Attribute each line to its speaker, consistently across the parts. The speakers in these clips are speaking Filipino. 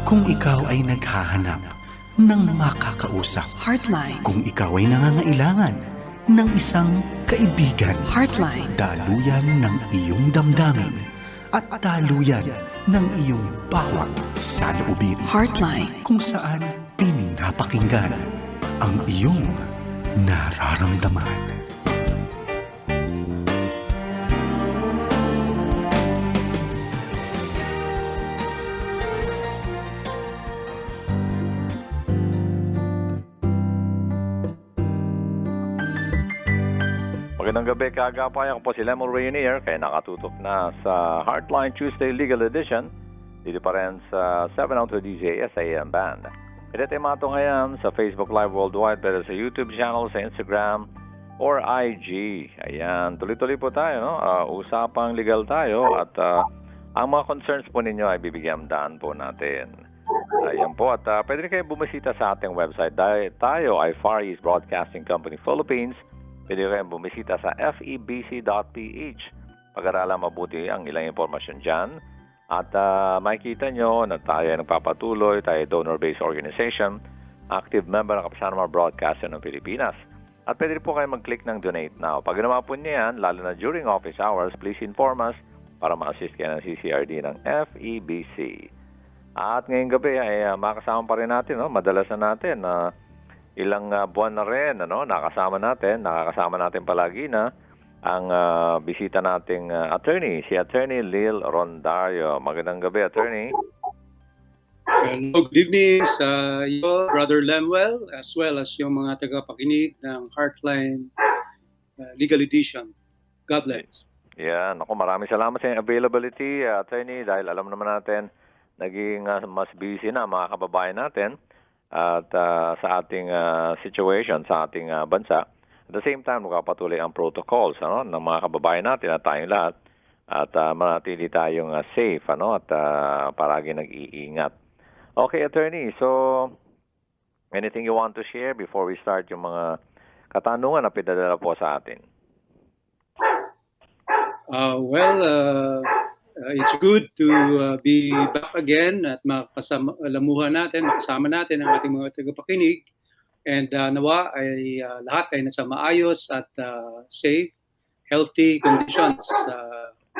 Speaker 1: Kung ikaw ay naghahanap ng makakausap,
Speaker 2: Heartline.
Speaker 1: kung ikaw ay nangangailangan ng isang kaibigan,
Speaker 2: Heartline.
Speaker 1: daluyan ng iyong damdamin at daluyan ng iyong bawat saloobin.
Speaker 2: Heartline.
Speaker 1: Kung saan pinapakinggan ang iyong nararamdaman.
Speaker 3: Magandang gabi, kaagapay. Ako po si Lemon Rainier, kaya nakatutok na sa Heartline Tuesday Legal Edition. Dito pa rin sa 702 DJ SAM Band. Pwede tayo mato ngayon sa Facebook Live Worldwide, pero sa YouTube channel, sa Instagram, or IG. Ayan, tuloy-tuloy po tayo, no? Usapang legal tayo at ang mga concerns po ninyo ay bibigyan daan po natin. Ayan po, at pwede rin kayo bumisita sa ating website. Dahil tayo ay Far East Broadcasting Company Philippines. Pwede kayong bumisita sa febc.ph. Pag-aralan mabuti ang ilang impormasyon dyan. At makikita nyo na tayo ay nagpapatuloy, tayo ay donor-based organization, active member ng Kapisanan Broadcaster ng Pilipinas. At pwede po kayo mag-click ng Donate Now. Pag ginawa po niyo yan, lalo na during office hours, please inform us para ma-assist kayo ng CCRD ng FEBC. At ngayong gabi ay makasama pa rin natin, no? Madalas na natin ilang buwan na rin, nakakasama natin palagi na ang bisita nating attorney, si Attorney Lil Rondario. Magandang gabi, Attorney.
Speaker 4: Hello, good evening sa iyo, Brother Lemuel, as well as yung mga tagapakinig ng Heartline Legal Edition. God bless.
Speaker 3: Yan, ako maraming salamat sa availability, Attorney, dahil alam naman natin, naging mas busy na mga kababayan natin. At sa ating situation, sa ating bansa. At the same time, magpapatuloy ang protocols ng mga kababayan natin at tayong lahat. At manatili tayong safe at palagi nag-iingat. Okay, Attorney. So, anything you want to share before we start yung mga katanungan na pinadala po sa atin?
Speaker 4: It's good to be back again at makasama natin ang ating mga tagapakinig. And nawa ay lahat ay nasa maayos at safe, healthy conditions sa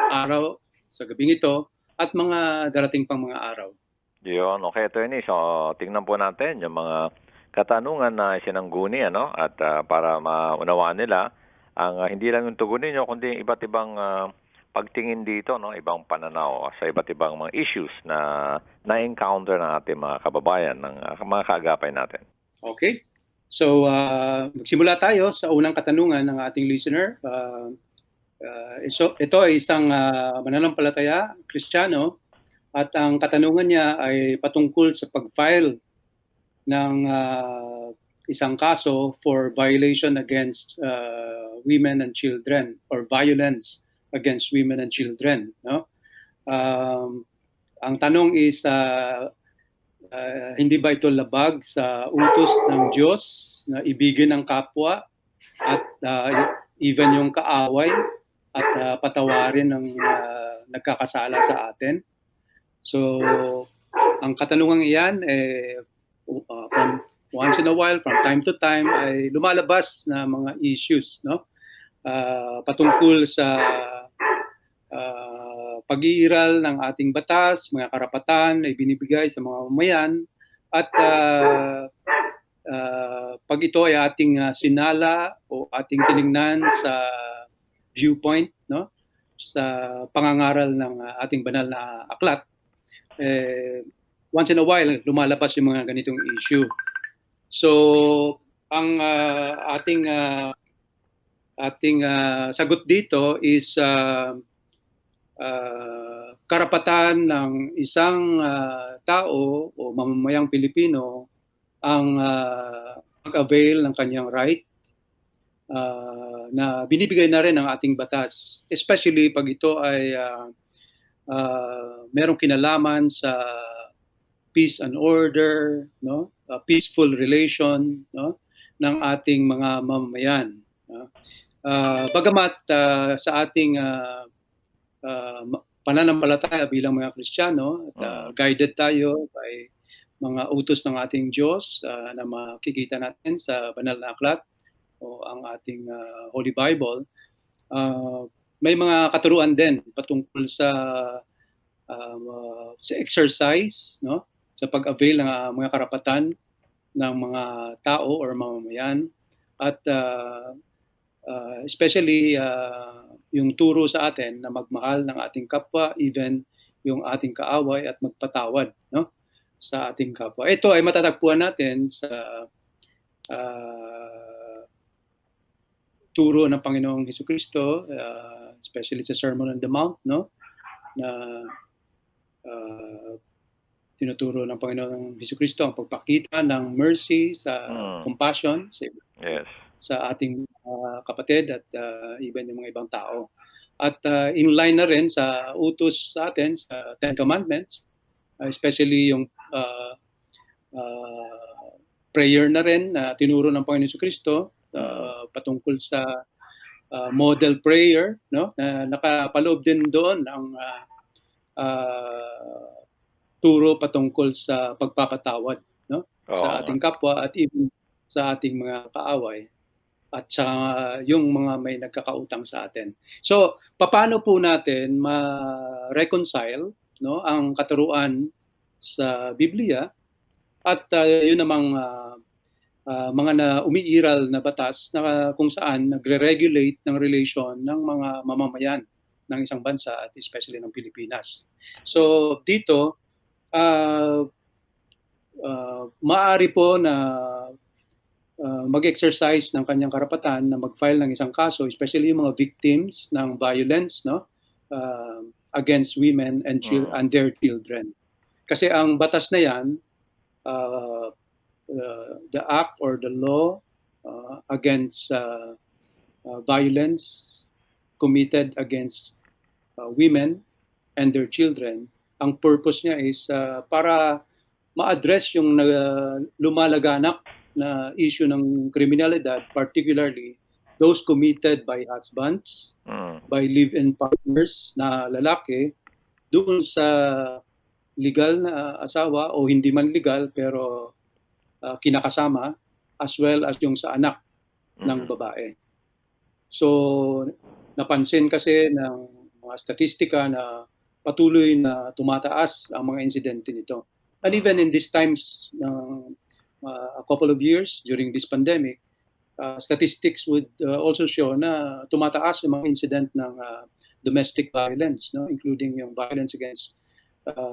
Speaker 4: araw, sa gabing ito, at mga darating pang mga araw.
Speaker 3: Yun, okay, Attorney. So, tingnan po natin yung mga katanungan na sinangguni, at para maunawaan nila ang hindi lang yung tugon ninyo, kundi iba't ibang pagtingin dito, ibang pananaw sa iba't ibang mga issues na na-encounter ng ating mga kababayan, ng mga kaagapay natin.
Speaker 4: Okay. So, magsimula tayo sa unang katanungan ng ating listener. Ito ay isang mananampalataya, Kristiyano, at ang katanungan niya ay patungkol sa pag-file ng isang kaso for violation against women and children or violence against women and children. Ang tanong is, hindi ba ito labag sa utos ng Diyos na ibigin ang kapwa at even yung kaaway at patawarin ng nagkakasala sa atin? So, ang katanungang iyan, from once in a while, from time to time, ay lumalabas na mga issues, patungkol sa pag-iiral ng ating batas, mga karapatan na ibinibigay sa mga mamayan, at pag ito ay ating sinala o ating tiningnan sa viewpoint, sa pangangaral ng ating banal na aklat, once in a while lumalabas yung mga ganitong issue. So, ang ating sagot dito is karapatan ng isang tao o mamamayang Pilipino ang mag-avail ng kanyang right na binibigay na rin ng ating batas, especially pag ito ay merong kinalaman sa peace and order, peaceful relation, ng ating mga mamamayan. Bagamat sa ating pananampalataya bilang mga Kristiyano, at guided tayo by mga utos ng ating Diyos na makikita natin sa banal na aklat o ang ating Holy Bible. May mga katuruan din patungkol sa exercise, no? Sa pag-avail ng mga karapatan ng mga tao or mamamayan, at especially yung turo sa atin na magmahal ng ating kapwa, even yung ating kaaway, at magpatawad, no, sa ating kapwa. Ito ay matatagpuan natin sa turo ng Panginoong Hesukristo, especially sa Sermon on the Mount, no, na tinuturo ng Panginoong Hesukristo ang pagpakita ng mercy, sa compassion sa ating kapatid at even yung mga ibang tao. At in line na rin sa utos sa atin sa Ten Commandments, especially yung prayer na rin na tinuro ng Panginoong Hesukristo patungkol sa model prayer, no, na nakapaloob din doon ang turo patungkol sa pagpapatawad, no, sa ating kapwa at even sa ating mga kaaway at sa yung mga may nagkakautang sa atin. So, paano po natin ma-reconcile, no, ang katuruan sa Biblia at yun namang mga na umiiral na batas na kung saan nagre-regulate ng relasyon ng mga mamamayan ng isang bansa at especially ng Pilipinas. So, dito maaari po na mag-exercise ng kanyang karapatan na mag-file ng isang kaso, especially yung mga victims ng violence, no, against women and their children. Kasi ang batas na yan, the act or the law against violence committed against women and their children, ang purpose niya is para ma-address yung lumalaganap na issue ng kriminalidad, particularly those committed by husbands, by live-in partners na lalaki, doon sa legal na asawa o hindi man legal pero kinakasama, as well as yung sa anak ng babae. So, napansin kasi ng mga statistika na patuloy na tumataas ang mga insidente nito. And even in these times, a couple of years during this pandemic, statistics would also show na tumataas yung mga incident ng domestic violence, no, including yung violence against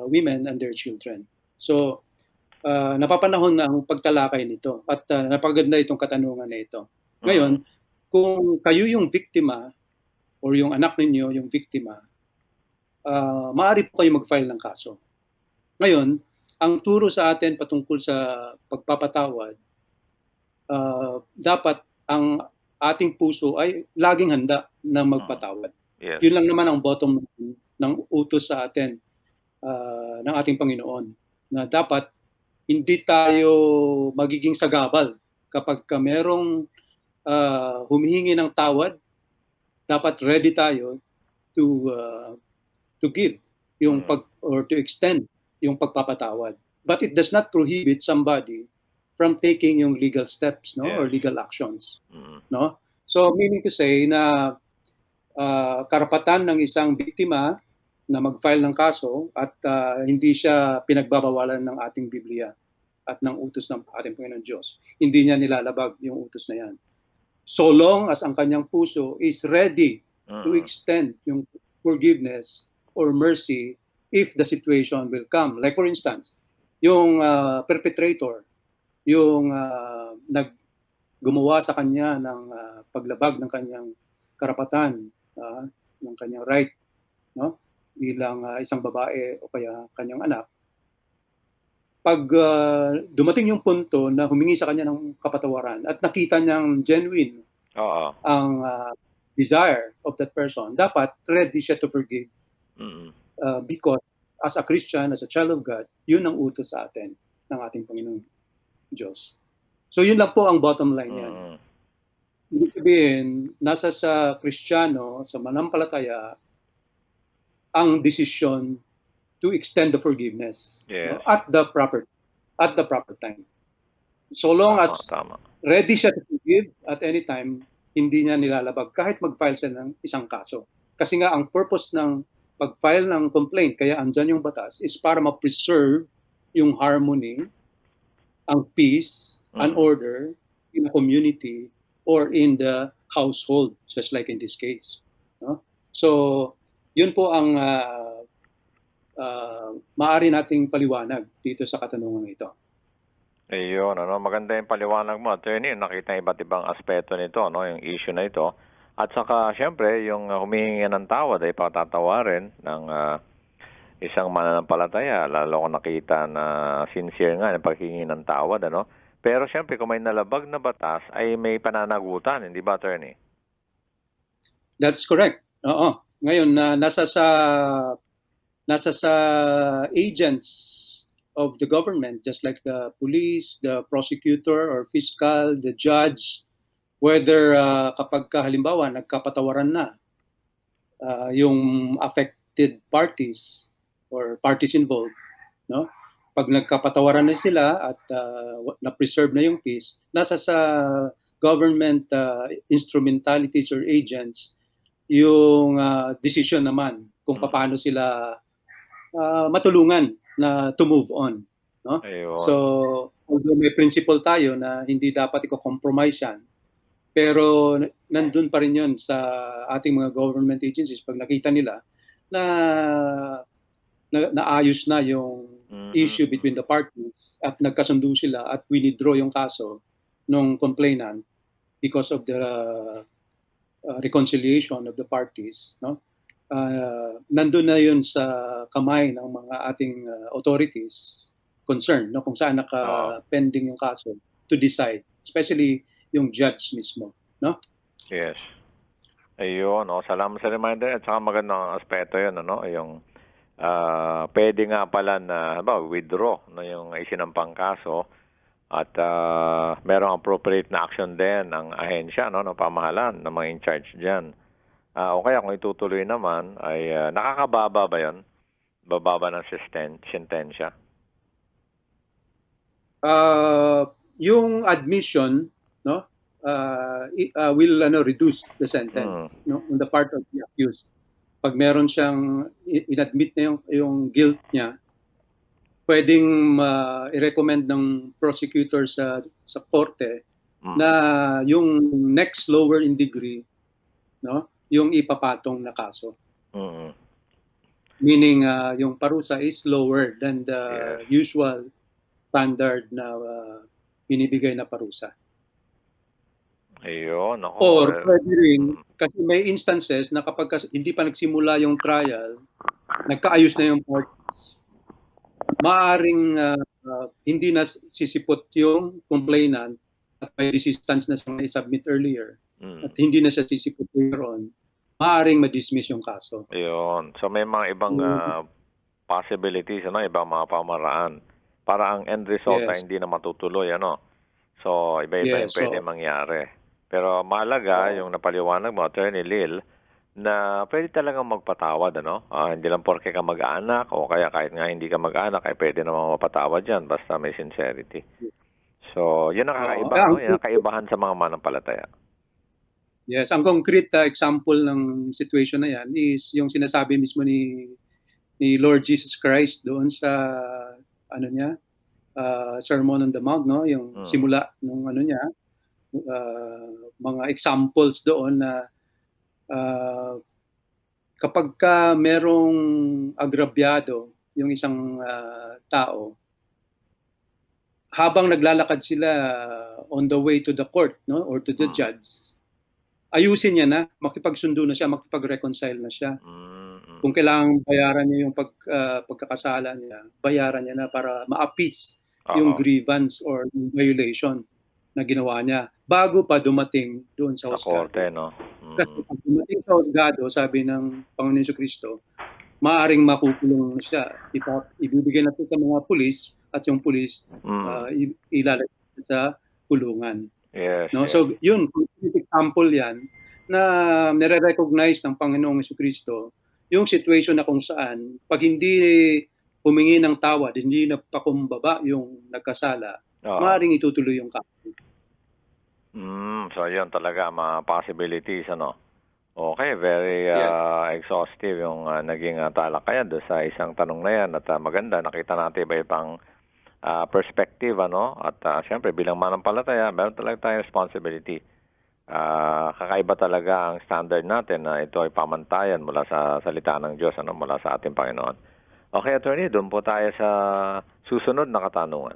Speaker 4: women and their children. So, napapanahon na ang pagtalakay nito at napaganda itong katanungan na ito. Ngayon, kung kayo yung biktima or yung anak ninyo yung biktima, maaari po kayo mag-file ng kaso. Ngayon, ang turo sa atin patungkol sa pagpapatawad, dapat ang ating puso ay laging handa na magpatawad.
Speaker 3: Yes.
Speaker 4: Yun lang naman ang bottom ng utos sa atin ng ating Panginoon, na dapat hindi tayo magiging sagabal kapag merong humihingi ng tawad. Dapat ready tayo to give yung or to extend yung pagpapatawad. But it does not prohibit somebody from taking yung legal steps, no, or legal actions, no. So meaning to say na karapatan ng isang biktima na mag-file ng kaso at hindi siya pinagbabawalan ng ating Biblia at ng utos ng ating Panginoon Diyos. Hindi niya nilalabag yung utos na yan. So long as ang kanyang puso is ready to extend yung forgiveness or mercy if the situation will come. Like for instance, yung perpetrator, yung gumawa sa kanya ng paglabag ng kanyang karapatan, ng kanyang right, no, bilang isang babae o kaya kanyang anak, pag dumating yung punto na humingi sa kanya ng kapatawaran at nakita niyang genuine ang desire of that person, dapat ready siya to forgive. Because as a Christian, as a child of God, yun ang utos sa atin ng ating Panginoong Diyos. So yun lang po ang bottom line yan. Ibig sabihin, nasa sa Kristiyano, sa manampalataya, ang decision to extend the forgiveness, no, at the proper. at the proper time. So long as
Speaker 3: Tama.
Speaker 4: ready siya to forgive at any time, hindi niya nilalabag kahit mag-file siya ng isang kaso. Kasi nga ang purpose ng pag-file ng complaint, kaya andyan yung batas, is para ma-preserve yung harmony, ang peace and order in a community or in the household, just like in this case. No? So, yun po ang maaari nating paliwanag dito sa katanungan ito.
Speaker 3: Ayun, maganda yung paliwanag mo, attorney. Nakita iba't ibang aspeto nito, yung issue na ito. At saka, syempre, yung humihingi ng tawad ay patatawarin ng isang mananampalataya, lalo kung nakita na sincere nga ng paghingi ng tawad, Pero syempre, kung may nalabag na batas, ay may pananagutan, hindi ba, attorney?
Speaker 4: That's correct. Oo. Ngayon, nasa sa agents of the government, just like the police, the prosecutor or fiscal, the judge, whether kapag halimbawa nagkapatawaran na yung affected parties or parties involved, no? Pag nagkapatawaran na sila at na-preserve na yung peace, nasa sa government instrumentalities or agents yung decision naman kung paano sila matulungan na to move on, no?
Speaker 3: Ayun.
Speaker 4: So, although may principle tayo na hindi dapat i-compromise yan, pero nandun pa rin yun sa ating mga government agencies pag nakita nila na naayos na yung issue between the parties at nagkasundo sila at withdraw yung kaso ng complainant because of the reconciliation of the parties, no? Nandun na yun sa kamay ng mga ating authorities concerned, no, kung saan naka-pending yung kaso to decide, especially yung judge mismo, no?
Speaker 3: Yes. Ayun, salamat sa reminder at saka magandang aspeto yun, yung pwede nga pala na withdraw yung isinampang kaso at merong appropriate na action din ng ahensya, ng pamahalaan, ng mga in charge dyan. O kaya kung itutuloy naman, ay nakakababa ba yun? Bababa ng sentensya?
Speaker 4: Yung admission, no, will reduce the sentence, no, on the part of the accused. Pag meron siyang inadmit na yung guilt niya, pwedeng i-recommend ng prosecutor sa korte na yung next lower in degree, no, yung ipapatong na kaso. Meaning yung parusa is lower than the usual standard na binibigay na parusa.
Speaker 3: Ayun,
Speaker 4: Or pwede rin, kasi may instances na kapag hindi pa nagsimula yung trial, nagkaayos na yung parties, maaaring hindi na sisipot yung complainant at may resistance na siya i-submit earlier at hindi na siya sisipot later on, maaaring ma-dismiss yung kaso.
Speaker 3: Ayun. So may mga ibang possibilities, ibang mga pamaraan para ang end result ay hindi na matutuloy, So iba-iba yung pwede mangyari. Pero mahalaga yung napaliwanag mo, Attorney Lil, na pwede talagang magpatawad, hindi lang porke ka mag-anak o kaya kahit nga hindi ka mag-anak ay pwede namang mapatawad yan basta may sincerity. So, yun ang kakaiba, Yan ang kaibahan sa mga manampalataya.
Speaker 4: Yes, ang concrete example ng situation na yan is yung sinasabi mismo ni Lord Jesus Christ doon sa Sermon on the Mount, no, yung simula nung niya, mga examples doon na kapag ka merong agrabyado yung isang tao, habang naglalakad sila on the way to the court, no, or to the judge, ayusin niya na, makipagsundo na siya, makipag-reconcile na siya. Kung kailangan bayaran niya yung pagkakasala niya, bayaran niya na para ma-appease yung grievance or yung violation na ginawa niya bago pa dumating doon sa husgado. Kasi pag dumating sa husgado, sabi ng Panginoon Jesucristo, maaaring makukulong siya. Ibibigay na ito sa mga pulis at yung pulis ilalagay sa kulungan.
Speaker 3: Yes,
Speaker 4: no? Yes. So yun, example yan na nire-recognize ng Panginoong Jesucristo yung situation na kung saan pag hindi humingi ng tawad, hindi napakumbaba yung nagkasala,
Speaker 3: Oo.
Speaker 4: maaaring itutuloy yung kaso.
Speaker 3: So yun talaga mga possibilities, ano? Okay, very exhaustive yung naging talakayan doon sa isang tanong na yan at maganda, nakita natin iba-ibang perspective, ano? At siyempre bilang manampalataya, meron talaga tayong responsibility. Kakaiba talaga ang standard natin na ito ay pamantayan mula sa salita ng Diyos, ano? Mula sa ating Panginoon. Okay, attorney, doon po tayo sa susunod na katanungan.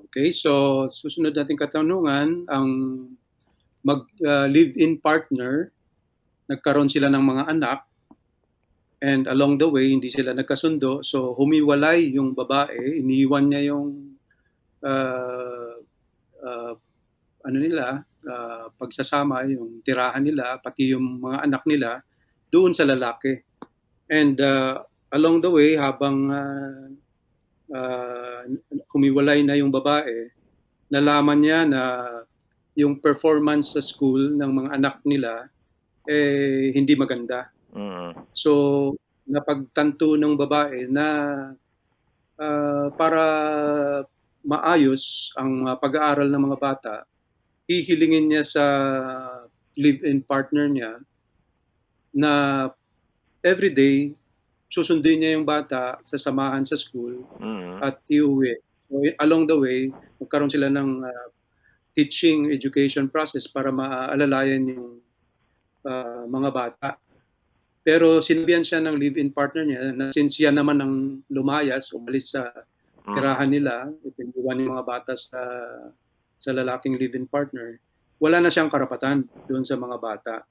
Speaker 4: Okay, so susunod nating katanungan, ang live-in partner, nagkaroon sila ng mga anak, and along the way, hindi sila nagkasundo, so humiwalay yung babae, iniwan niya yung uh, uh, pagsasama, yung tirahan nila, pati yung mga anak nila, doon sa lalaki. And along the way, habang humiwalay na yung babae, nalaman niya na yung performance sa school ng mga anak nila hindi maganda. So, napagtanto ng babae na para maayos ang pag-aaral ng mga bata, hihilingin niya sa live-in partner niya na everyday susundin niya yung bata, sasamahan sa school at iuwi. So, along the way, magkaroon sila ng teaching education process para maalalayan yung mga bata. Pero sinabihan siya ng live-in partner niya na since yan naman ang lumayas, umalis sa tirahan nila, itinuwan yung mga bata sa lalaking live-in partner, wala na siyang karapatan doon sa mga bata.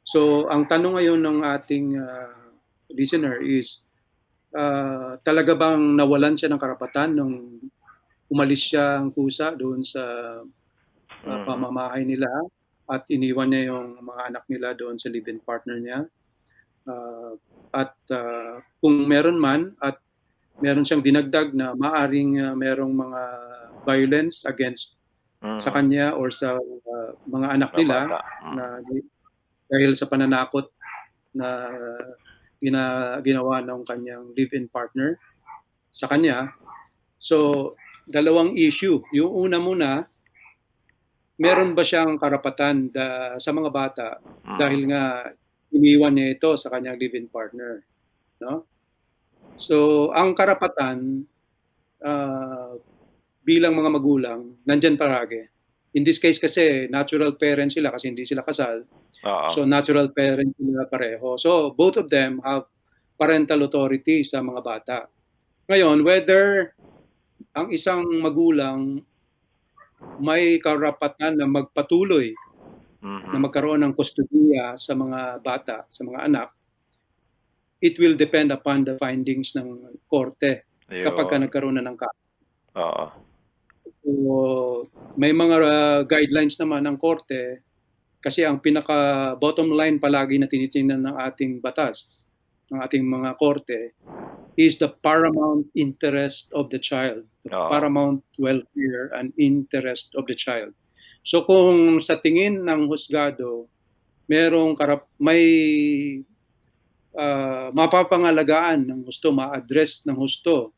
Speaker 4: So, ang tanong ngayon ng ating listener is, talaga bang nawalan siya ng karapatan nung umalis siya ang kusa doon sa pamamahay nila at iniwan niya yung mga anak nila doon sa live-in partner niya? At kung meron man at meron siyang dinagdag na maaring merong mga violence against sa kanya or sa mga anak nila na dahil sa pananakot na ginawa ng kanyang live-in partner sa kanya. So, dalawang issue. Yung una muna, meron ba siyang karapatan sa mga bata dahil nga iniwan niya ito sa kanyang live-in partner, no? So, ang karapatan bilang mga magulang, nandyan paragi. In this case kasi, natural parents sila kasi hindi sila kasal. So, natural parents sila pareho. So, both of them have parental authority sa mga bata. Ngayon, whether ang isang magulang may karapatan na magpatuloy na magkaroon ng kustodiya sa mga bata, sa mga anak, it will depend upon the findings ng korte kapag nagkaroon na ng kaso. So, may mga guidelines naman ng korte kasi ang pinaka bottom line palagi na tinitingnan ng ating batas, ng ating mga korte, is the paramount interest of the child, the paramount welfare and interest of the child. So kung sa tingin ng husgado, may mapapangalagaan ng husto, ma-address ng husto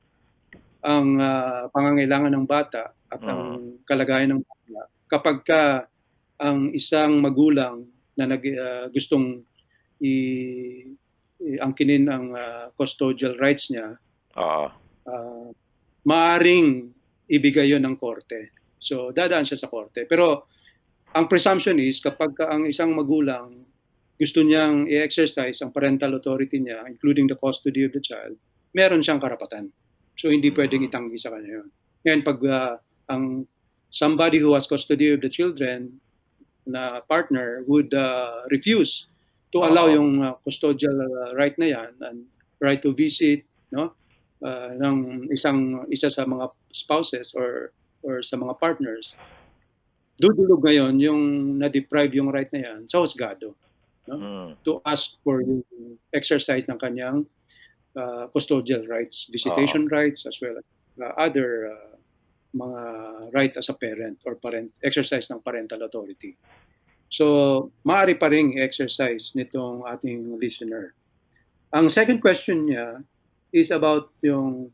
Speaker 4: ang pangangailangan ng bata at ang kalagayan ng bata kapag ang isang magulang na gustong angkinin ang custodial rights niya, maaring ibigay yon ng korte. So, dadaan siya sa korte. Pero, ang presumption is, kapag ang isang magulang gusto niyang i-exercise ang parental authority niya, including the custody of the child, meron siyang karapatan. So, hindi pwedeng itanggi sa kanya yun. Ngayon, pag ang somebody who has custody of the children na partner would refuse to allow yung custodial right na yan and right to visit, no, ng isa sa mga spouses or sa mga partners, dudulog ngayon yung na-deprive yung right na yan sa husgado, no? To ask for yung exercise ng kanyang custodial rights, visitation rights, as well as other mga right as a parent or exercise ng parental authority. So, maaari pa rin exercise nitong ating listener. Ang second question niya, is about yung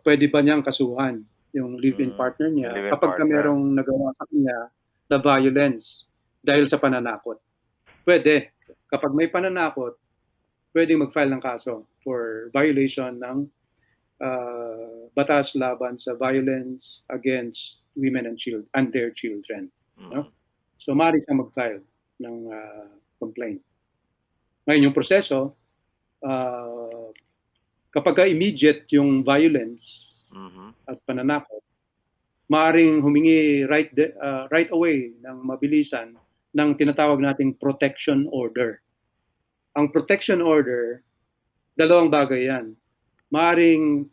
Speaker 4: pwede ba niyang kasuhan yung live-in partner niya
Speaker 3: Live-in
Speaker 4: kapag ka
Speaker 3: partner.
Speaker 4: merong nagawa sa kanya na violence dahil sa pananakot. Pwede. Kapag may pananakot, pwede mag-file ng kaso for violation ng batas laban sa violence against women and children and their children. No? So maaari siyang mag-file ng complaint. Ngayon yung proseso, kapag ka immediate yung violence at pananakot, maaring humingi right away ng mabilisan ng tinatawag nating protection order. Ang protection order, dalawang bagay yan. Maaring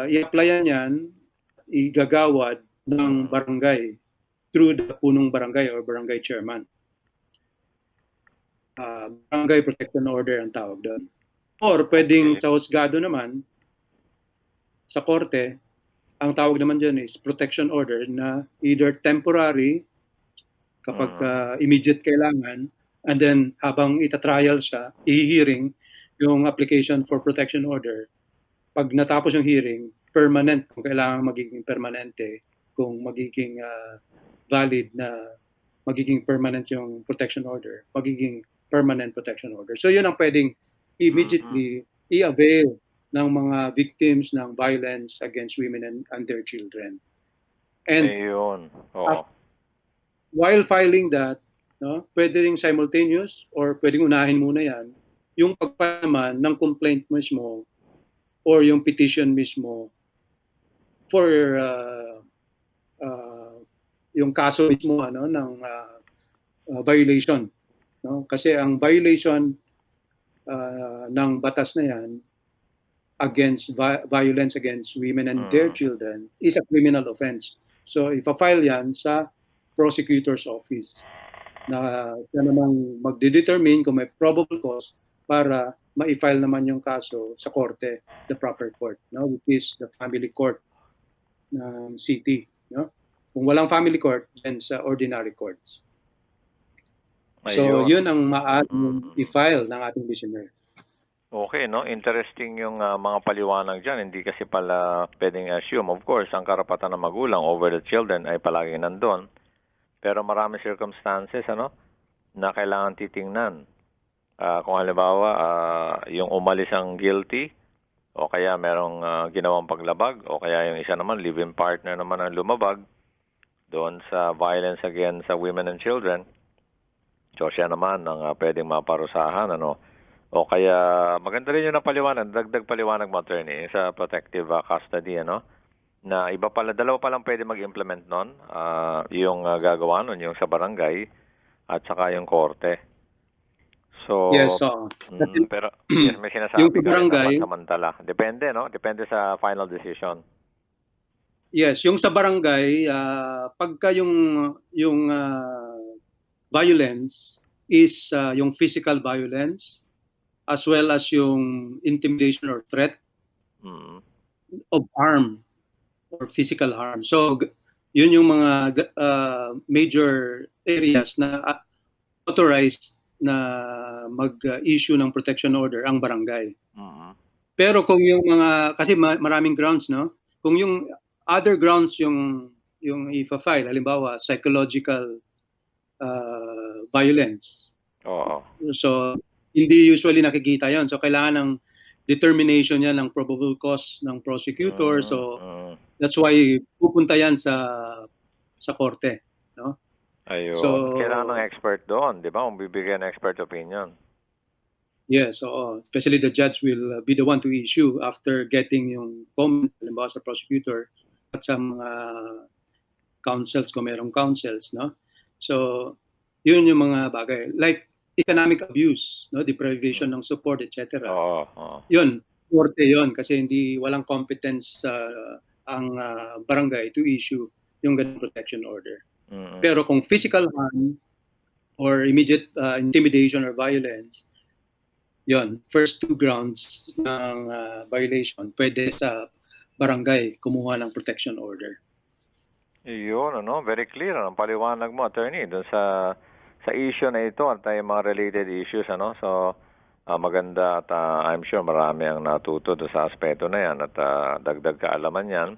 Speaker 4: i-applyan yan, igagawad ng barangay through the punong barangay or barangay chairman. Barangay protection order ang tawag doon. Or pwedeng sa husgado naman, sa korte, ang tawag naman dyan is protection order na either temporary, kapag immediate kailangan, and then habang itatrial siya, i-hearing yung application for protection order. Pag natapos yung hearing, permanent, kung kailangan magiging permanente, kung magiging valid na magiging permanent yung protection order, magiging permanent protection order. So yun ang pwedeng immediately i-avail ng mga victims ng violence against women and their children. And
Speaker 3: Ayun. Oo.
Speaker 4: while filing that, no, pwede ring simultaneous or pwedeng unahin muna yan, yung pagpaman ng complaint mismo or yung petition mismo for yung kaso mismo ng violation. No? Kasi ang violation ng batas na yan against violence against women and their children is a criminal offense. So ipa-file yan sa prosecutor's office na siya namang magde-determine kung may probable cause para ma-file naman yung kaso sa korte, the proper court, no, which is the family court ng city, no? Kung walang family court, then sa ordinary courts. So, yun ang maaaring i-file ng ating listener.
Speaker 3: Okay, no? Interesting yung mga paliwanag dyan. Hindi kasi pala pwedeng assume. Of course, ang karapatan ng magulang over the children ay palaging nandun. Pero marami circumstances, na kailangan titingnan. Kung halimbawa, yung umalis ang guilty, o kaya merong ginawang paglabag, o kaya yung isa naman, live-in partner naman ang lumabag doon sa violence against women and children. So siya naman ang pwedeng maparusahan, O kaya maganda rin yung napaliwanag, dagdag paliwanag mo, attorney, sa protective custody, na iba pala, dalawa pa lang pwede mag-implement nun, yung gagawa nun, yung sa barangay at saka yung korte. So,
Speaker 4: Yes,
Speaker 3: pero yes, may sinasabi
Speaker 4: yung
Speaker 3: ka rin
Speaker 4: barangay,
Speaker 3: na pansamantala. Depende, Depende sa final decision.
Speaker 4: Yes, yung sa barangay, pagka yung violence is yung physical violence as well as yung intimidation or threat of harm or physical harm. So, yun yung mga major areas na authorized na mag-issue ng protection order ang barangay. Pero kung yung mga, kasi maraming grounds, no? Kung yung other grounds yung ifa-file, halimbawa psychological violence.
Speaker 3: Oo.
Speaker 4: So hindi usually nakikita yon. So kailangan ng determination yan ng probable cause ng prosecutor. So that's why pupunta yan sa korte, no?
Speaker 3: Ayun.
Speaker 4: So
Speaker 3: kailangan ng expert doon, di ba? Kung bibigyan ng expert opinion.
Speaker 4: Yes, especially the judge will be the one to issue after getting yung comment halimbawa sa prosecutor at sa mga counsels kung merong counsels, no? So, yun yung mga bagay. Like economic abuse, no? Deprivation ng support, etc. Yun, korte yun kasi walang competence ang barangay to issue yung ganung protection order. Pero kung physical harm or immediate intimidation or violence, yun, first two grounds ng violation, pwede sa barangay kumuha ng protection order.
Speaker 3: Yun, very clear ang paliwanag mo, attorney, doon sa issue na ito at yung mga related issues, So maganda at I'm sure marami ang natuto doon sa aspeto na yan at dagdag kaalaman yan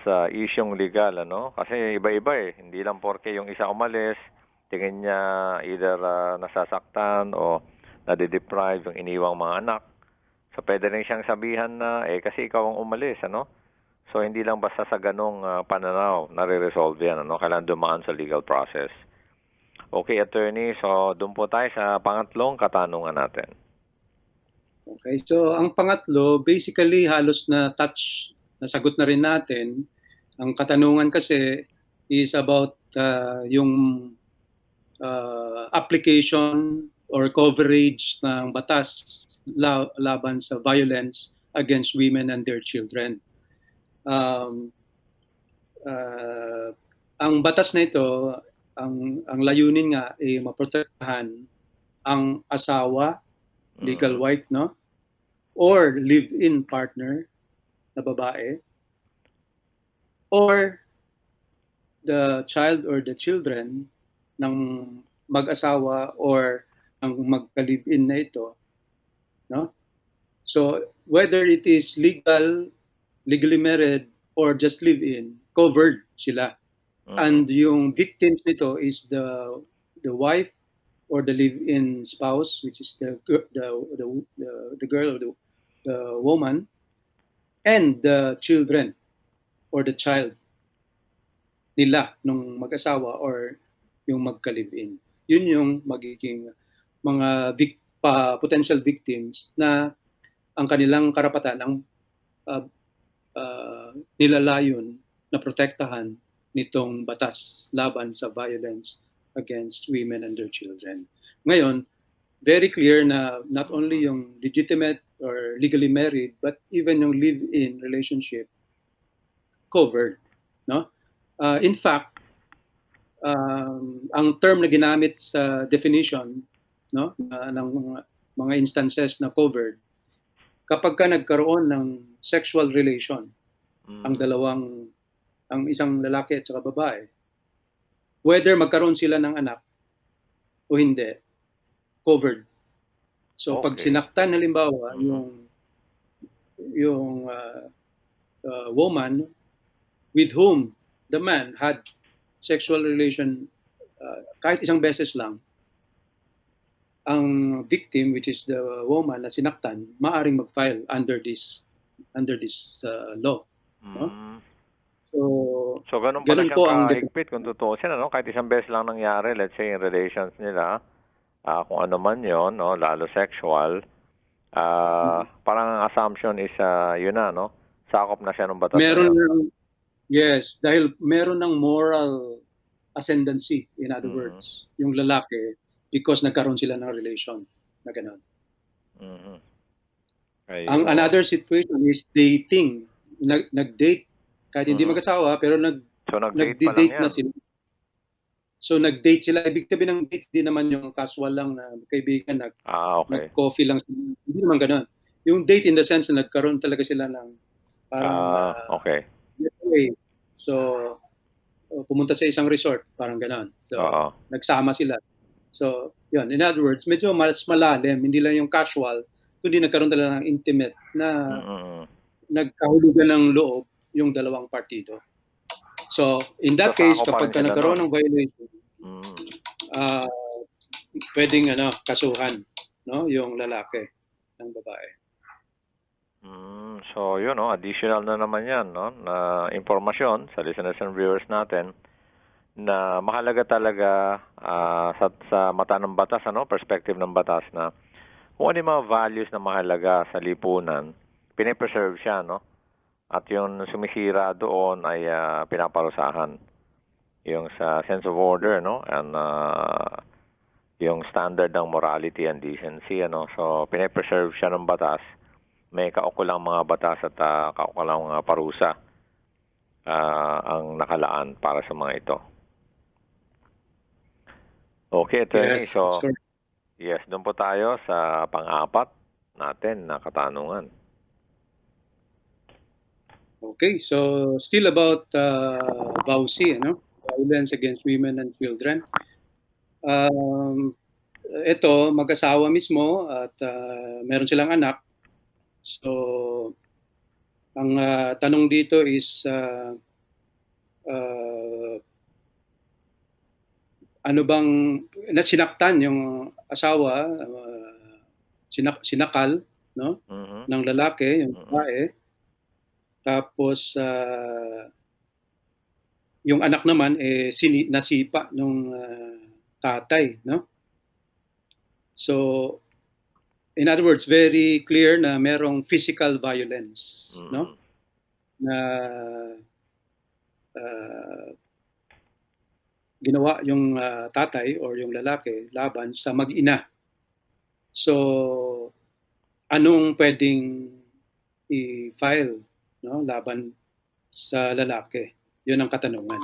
Speaker 3: sa isyong legal, ano? Kasi iba-iba eh. Hindi lang porke yung isa umalis, tingin niya either nasasaktan o nade-deprive yung iniwang mga anak. So pwede rin siyang sabihan na kasi ikaw ang umalis, ano? So hindi lang basta sa ganong pananaw nare-resolve yan, ano? Kailangan dumaan sa legal process. Okay, attorney. So doon po tayo sa pangatlong katanungan natin.
Speaker 4: Okay, so ang pangatlo, basically halos nasagot na rin natin. Ang katanungan kasi is about yung application or coverage ng batas laban sa violence against women and their children. Ang batas na ito, ang layunin nga ay maprotektahan ang asawa, legal wife, no? Or live-in partner na babae, or the child or the children ng mag-asawa or ang magka-live-in na ito, no? So whether it is legally married or just live-in, covered sila. And yung victims nito is the wife or the live-in spouse, which is the girl or the woman, and the children or the child nila nung mag-asawa or yung magka-live-in. Yun yung magiging mga potential victims na ang kanilang karapatan ang nilalayon na protektahan nitong batas laban sa violence against women and their children. Ngayon, very clear na not only yung legitimate or legally married, but even yung live-in relationship covered, no? In fact, ang term na ginamit sa definition, no, ng mga instances na covered, kapag ka nagkaroon ng sexual relation ang isang lalaki at saka babae, whether magkaroon sila ng anak o hindi, covered. So pag sinaktan halimbawa yung woman with whom the man had sexual relation kahit isang beses lang, ang victim, which is the woman na sinaktan, maaring mag-file under this law. No?
Speaker 3: So ganun pala siyang kahigpit kung tutuusin, ano? Kahit isang beses lang nangyari, let's say in relations nila, kung ano man yon, no? Lalo sexual, parang ang assumption is yun na, no? Sakop na siya ng batas.
Speaker 4: Yes, dahil meron ng moral ascendancy, in other words, yung lalaki, because nagkaroon sila ng relation na gano'n. Another situation is dating. Nag-date, kahit hindi mag-asawa, pero nag-date na sila. So nag-date sila. Ibig sabihin ng date, hindi naman yung casual lang na kaibigan, nag-coffee lang sila. Hindi naman gano'n. Yung date in the sense na nagkaroon talaga sila ng parang getaway. So pumunta sa isang resort, parang gano'n. So nagsama sila. So yun, in other words, medyo mas malalim, hindi lang yung casual, kundi nagkaroon talaga ng intimate na nagkahulugan ng loob yung dalawang partido. So in that case, kapag nagkaroon ng violation, pwedeng kasuhan, no, yung lalaki ng babae.
Speaker 3: So yun, no, additional na naman yan, no, na impormasyon sa listeners and viewers natin na mahalaga talaga sa mata ng batas, ano, perspective ng batas, na kung ano yung mga values na mahalaga sa lipunan, pinipreserve siya, no? At yung sumisira doon ay pinaparusahan. Yung sa sense of order, no? And yung standard ng morality and decency, ano? So pinipreserve siya ng batas. May kaukulang mga batas at kaukulang mga parusa ang nakalaan para sa mga ito. Okay, attorney.
Speaker 4: Yes,
Speaker 3: so yes, doon po tayo sa pang-apat natin na katanungan.
Speaker 4: Okay, so still about VAUSI, violence against women and children. ito, mag-asawa mismo at meron silang anak. So, ang tanong dito is ano bang nasinaktan yung asawa, sinakal, no,
Speaker 3: Mhm.
Speaker 4: ng lalaki, yung babae. Tapos yung anak naman nasipa nung tatay, no? So in other words, very clear na merong physical violence, no?
Speaker 3: Mhm.
Speaker 4: Na ah, ginawa yung tatay or yung lalaki laban sa mag-ina. So anong pwedeng i-file, no, laban sa lalaki? Yun ang katanungan.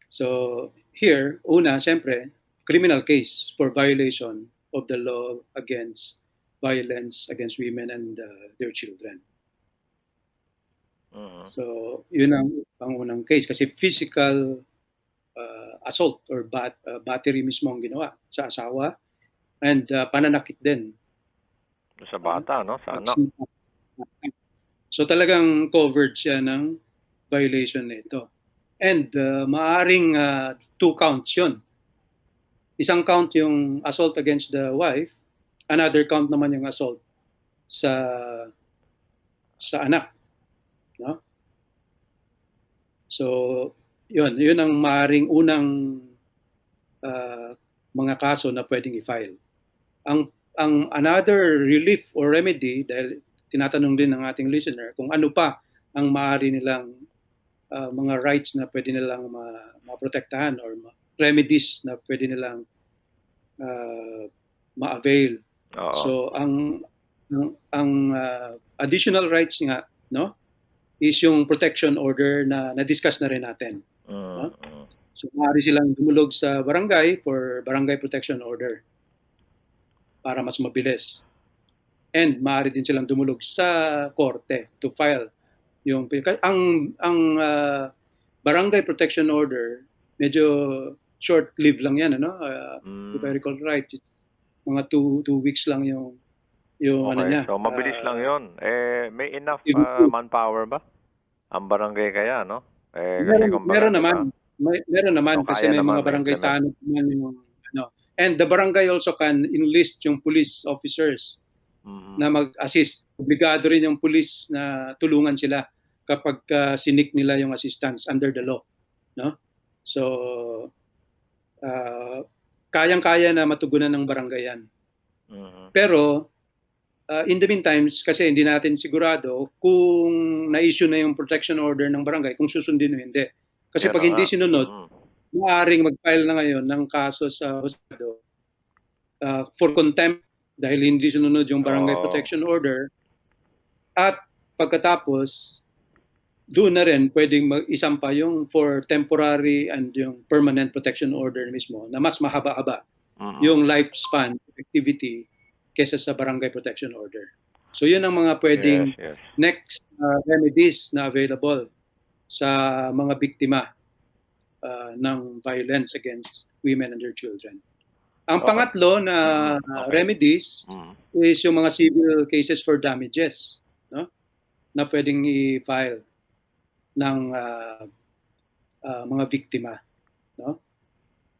Speaker 4: So here, una, siyempre, criminal case for violation of the law against violence against women and their children.
Speaker 3: Mhm.
Speaker 4: So yun ang pangunang case kasi physical assault or battery mismo ang ginawa sa asawa and pananakit din.
Speaker 3: Sa bata, no? Sa anak.
Speaker 4: So talagang covered siya ng violation nito. And maaring 2 counts yun. Isang count yung assault against the wife, another count naman yung assault sa anak, no? So yun ang maaring unang mga kaso na pwedeng i-file. Ang another relief or remedy, dahil tinatanong din ng ating listener kung ano pa ang maaari nilang mga rights na pwede nilang maprotektahan or remedies na pwede nilang ma-avail.
Speaker 3: Oo.
Speaker 4: So ang additional rights nga, no, is yung protection order na na-discuss na rin natin. No?
Speaker 3: Mhm.
Speaker 4: So maaari silang dumulog sa barangay for barangay protection order para mas mabilis. And maaari din silang dumulog sa korte to file yung ang barangay protection order medyo short-lived lang yan, ano? If I recall right, mga 2 weeks lang yung ano
Speaker 3: Okay.
Speaker 4: niya.
Speaker 3: So, mabilis lang yun. May enough
Speaker 4: Activity.
Speaker 3: manpower ba? Ang barangay kaya, no? Kasi kumbaga,
Speaker 4: Meron
Speaker 3: di ba?
Speaker 4: naman. Meron naman
Speaker 3: So,
Speaker 4: kasi
Speaker 3: kaya
Speaker 4: may mga
Speaker 3: naman
Speaker 4: barangay
Speaker 3: ma-implement.
Speaker 4: tanod naman yung ano. And the barangay also can enlist yung police officers
Speaker 3: Mhm.
Speaker 4: na mag-assist. Obligado rin yung police na tulungan sila kapag sinik nila yung assistance under the law, no? So kayang-kaya na matugunan ng barangay yan.
Speaker 3: Mhm.
Speaker 4: Pero in the meantime, kasi hindi natin sigurado kung na-issue na yung protection order ng barangay, kung susundin o hindi. Kasi
Speaker 3: Yan
Speaker 4: pag
Speaker 3: na
Speaker 4: hindi
Speaker 3: nga.
Speaker 4: sinunod,
Speaker 3: Mhm.
Speaker 4: maaaring mag-file na ngayon ng kaso sa husgado for contempt dahil hindi sinunod yung barangay
Speaker 3: Oo.
Speaker 4: protection order. At pagkatapos, doon na rin pwedeng mag-isampa yung for temporary and yung permanent protection order mismo na mas mahaba-haba
Speaker 3: Mhm.
Speaker 4: yung lifespan activity kesa sa barangay protection order. So yun ang mga pwedeng
Speaker 3: Yes.
Speaker 4: next remedies na available sa mga biktima ng violence against women and their children. Ang
Speaker 3: Okay.
Speaker 4: pangatlo na
Speaker 3: Okay.
Speaker 4: remedies
Speaker 3: Mhm.
Speaker 4: is yung mga civil cases for damages, no, na pwedeng i-file ng mga biktima, no?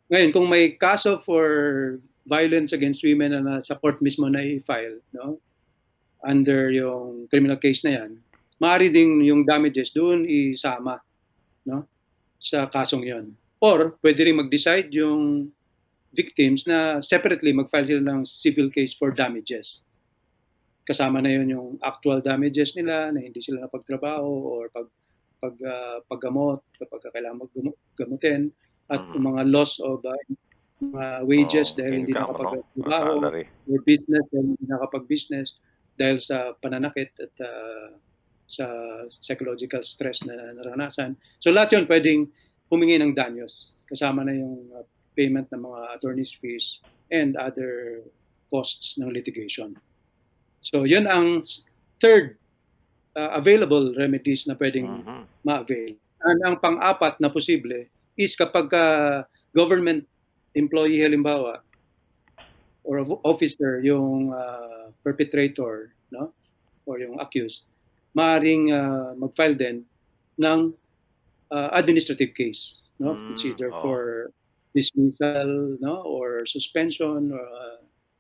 Speaker 4: Ngayon, kung may kaso for violence against women na sa court mismo na i-file, no, under yung criminal case na yan, maaari ding yung damages doon isama, no, sa kasong yon. Or pwede rin mag-decide yung victims na separately mag-file sila ng civil case for damages. Kasama na yon yung actual damages nila na hindi sila napagtrabaho or paggamot kapag kailangan maggamutin at yung mga loss of wages dahil hindi
Speaker 3: Income, no?
Speaker 4: nakapagtrabaho
Speaker 3: Salary.
Speaker 4: or business dahil hindi nakapag-business dahil sa pananakit at sa psychological stress na naranasan. So lahat yun pwedeng humingi ng danyos. Kasama na yung payment ng mga attorney's fees and other costs ng litigation. So yun ang third available remedies na pwedeng ma-avail. And ang pang-apat na posible is kapag government employee halimbawa or officer yung perpetrator, no, or yung accused, maaring mag-file din ng administrative case, no? It's either
Speaker 3: Oo.
Speaker 4: for dismissal, no, or suspension or,